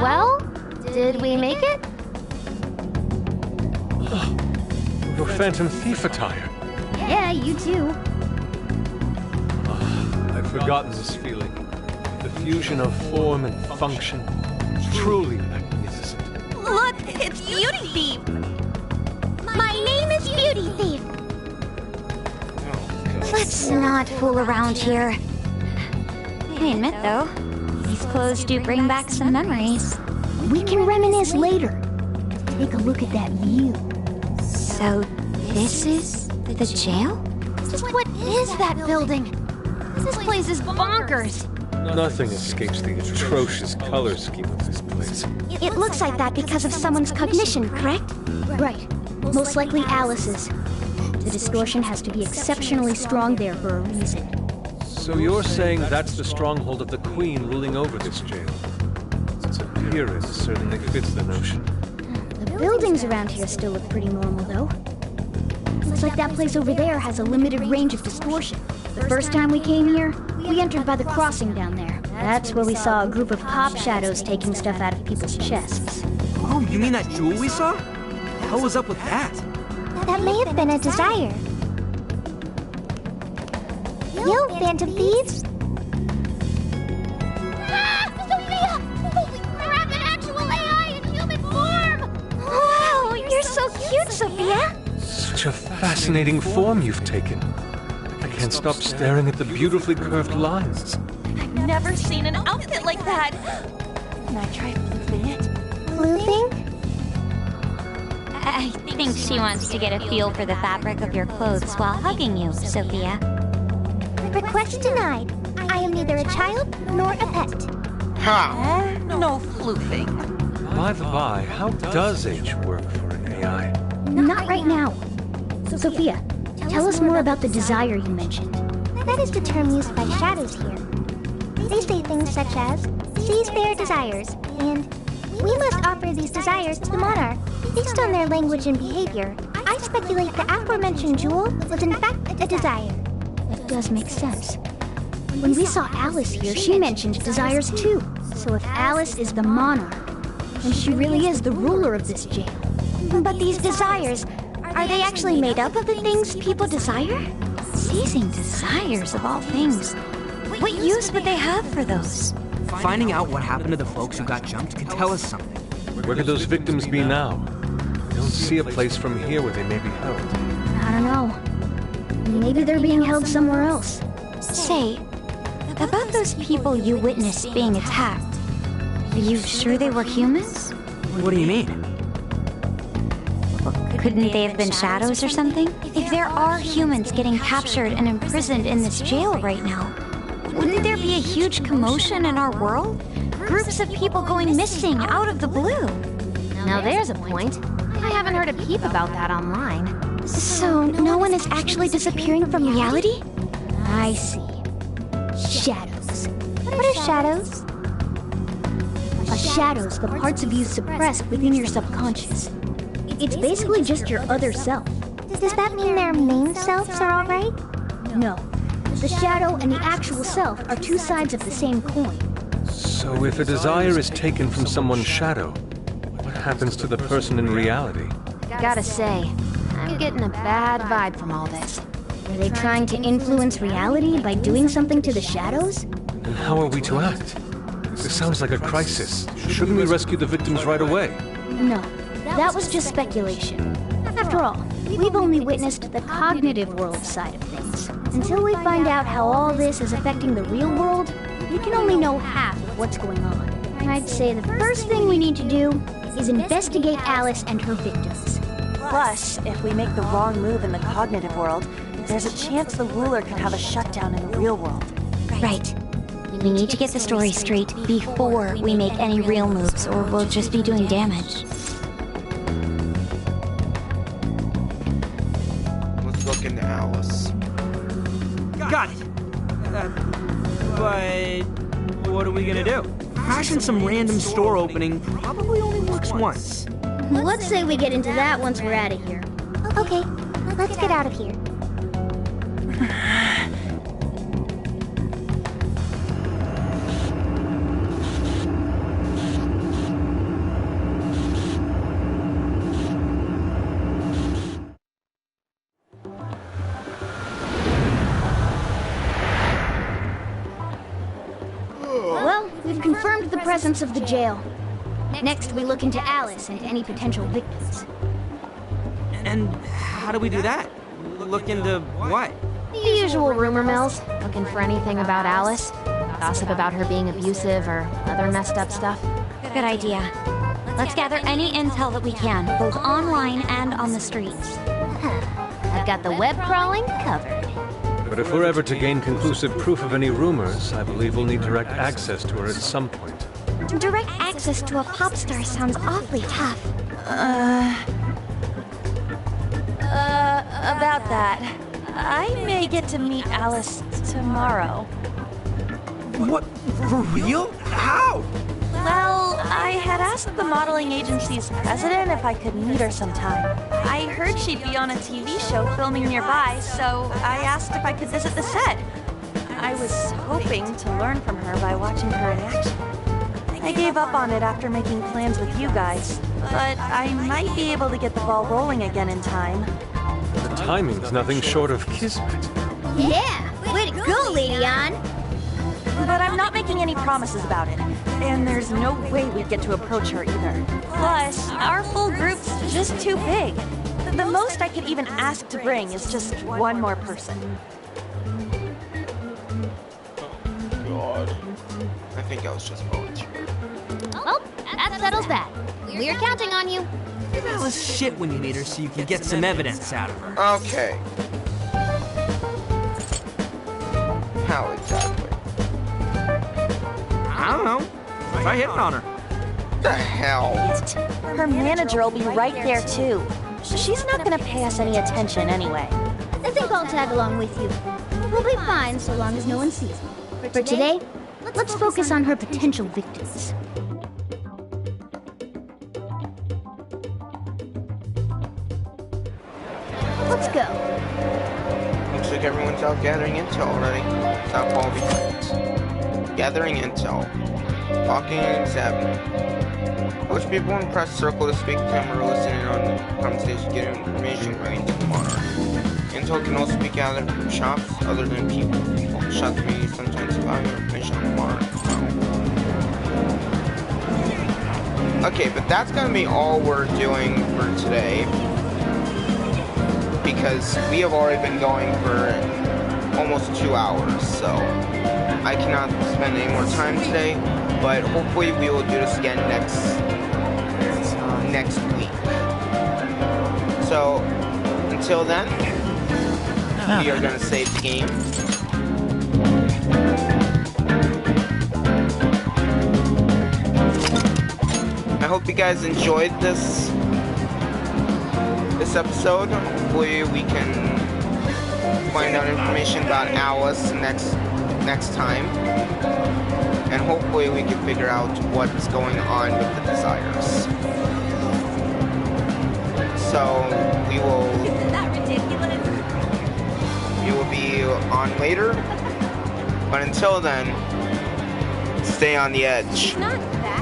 Well, did we make it? Your Phantom Thief attire. Yeah, you too. I've forgotten this feeling. The fusion of form and function. Truly magnificent. Look, it's Beauty Thief! My name is Beauty Thief! Let's not fool around here. I admit, though, these clothes do bring back some memories. We can reminisce later. Take a look at that view. So, this is the jail? What is that building? This place is bonkers. Nothing escapes the atrocious color scheme of this place. It looks like that because of someone's cognition, correct? Right. Most likely Alice's. The distortion has to be exceptionally strong there for a reason. So you're saying that's the stronghold of the Queen ruling over this jail? Its appearance certainly fits the notion. The buildings around here still look pretty normal, though. Looks like that place over there has a limited range of distortion. The first time we came here, we entered by the crossing down there. That's where we saw a group of pop shadows taking stuff out of people's chests. Oh, you mean that jewel we saw? What the hell was up with that? That may have been a desire. Yo, Phantom Thieves! Ah! Sophia! Holy crap, an actual AI in human form! Wow, you're so cute, Sophia! Such a fascinating form you've taken. I can't stop staring at the beautifully curved lines. I've never seen an outfit like that! Can I try flipping it? Looping? I think she wants to get a feel for the fabric of your clothes while hugging you, Sophia. Request denied. I am neither a child nor a pet. Ha! No floofing. By the by, how does age work for an AI? Not right now. Sophia, tell us more about the desire you mentioned. That is the term used by shadows here. They say things such as, seize their desires, and we must offer these desires to the monarch. Based on their language and behavior, I speculate the aforementioned jewel was in fact a desire. That does make sense. When we saw Alice here, she mentioned desires too. So if Alice is the monarch, then she really is the ruler of this jail. But these desires, are they actually made up of the things people desire? Seizing desires of all things. What use would they have for those? Finding out what happened to the folks who got jumped can tell us something. Where could those victims be now? I don't see a place from here where they may be held. I don't know. Maybe they're being held somewhere else. Say, about those people you witnessed being attacked, are you sure they were humans? What do you mean? Couldn't they have been shadows or something? If there are humans getting captured and imprisoned in this jail right now, wouldn't there be a huge commotion in our world? Groups of people going missing out of the blue. Now there's a point. I haven't heard a peep about that online. So, no one is actually disappearing from reality? I see. Shadows. What are shadows? A shadow's the parts of you suppressed within your subconscious. It's basically just your other self. Does that mean their main selves are alright? No. The shadow and the actual self are two sides of the same coin. So if a desire is taken from someone's shadow, what happens to the person in reality? Gotta say, I'm getting a bad vibe from all this. Are they trying to influence reality by doing something to the shadows? And how are we to act? This sounds like a crisis. Shouldn't we rescue the victims right away? No, that was just speculation. After all, we've only witnessed the cognitive world side of things. Until we find out how all this is affecting the real world, we can only know half of what's going on. I'd say the first thing we need to do is investigate Alice and her victims. Plus, if we make the wrong move in the cognitive world, there's a chance the ruler could have a shutdown in the real world. Right. We need to get the story straight before we make any real moves, or we'll just be doing damage. Let's look into Alice. Got it. But what are we gonna do? Crashing some random store opening probably only works once. Let's say we get into that once we're out of here. Okay, let's get out of here. Well, we've confirmed the presence of the jail. Next, we look into Alice and any potential victims. And how do we do that? Look into what? The usual rumor mills, looking for anything about Alice. Gossip about her being abusive or other messed up stuff. Good idea. Let's gather any intel that we can, both online and on the streets. I've got the web crawling covered. But if we're ever to gain conclusive proof of any rumors, I believe we'll need direct access to her at some point. Direct access to a pop star sounds awfully tough. About that, I may get to meet Alice tomorrow. What? For real? How? Well, I had asked the modeling agency's president if I could meet her sometime. I heard she'd be on a TV show filming nearby, so I asked if I could visit the set. I was hoping to learn from her by watching her in action. I gave up on it after making plans with you guys, but I might be able to get the ball rolling again in time. The timing's nothing short of kismet. Yeah! Way to go, Lady Ann! But I'm not making any promises about it, and there's no way we'd get to approach her either. Plus, our full group's just too big. The most I could even ask to bring is just one more person. God. I think I was just volunteering. Well, that settles that. We're counting on you. Give Alice shit when you meet her so you can get some evidence out of her. Okay. How exactly? I don't know. Try hitting on her. What the hell? Her manager will be right there too. She's not gonna pay us any attention anyway. I think I'll tag along with you. We'll be fine so long as no one sees me. For today, let's focus on her potential victims. Let's go. Looks like everyone's out gathering intel already. Stop all behind. Gathering intel. Talking and examining. Most people in the press circle to speak to him or listening on the conversation, getting information relating to the monarch. Intel can also be gathered from shops other than people. Local shop communities sometimes allow information on the monarch. Okay, but that's gonna be all we're doing for today. Because we have already been going for almost 2 hours, so I cannot spend any more time today, but hopefully we will do this again next week. So, until then, we are going to save the game. I hope you guys enjoyed this episode. Hopefully we can find out information about Alice next time, and hopefully we can figure out what's going on with the desires. So we will. Isn't that ridiculous? We it will be on later. But until then, stay on the edge. Not that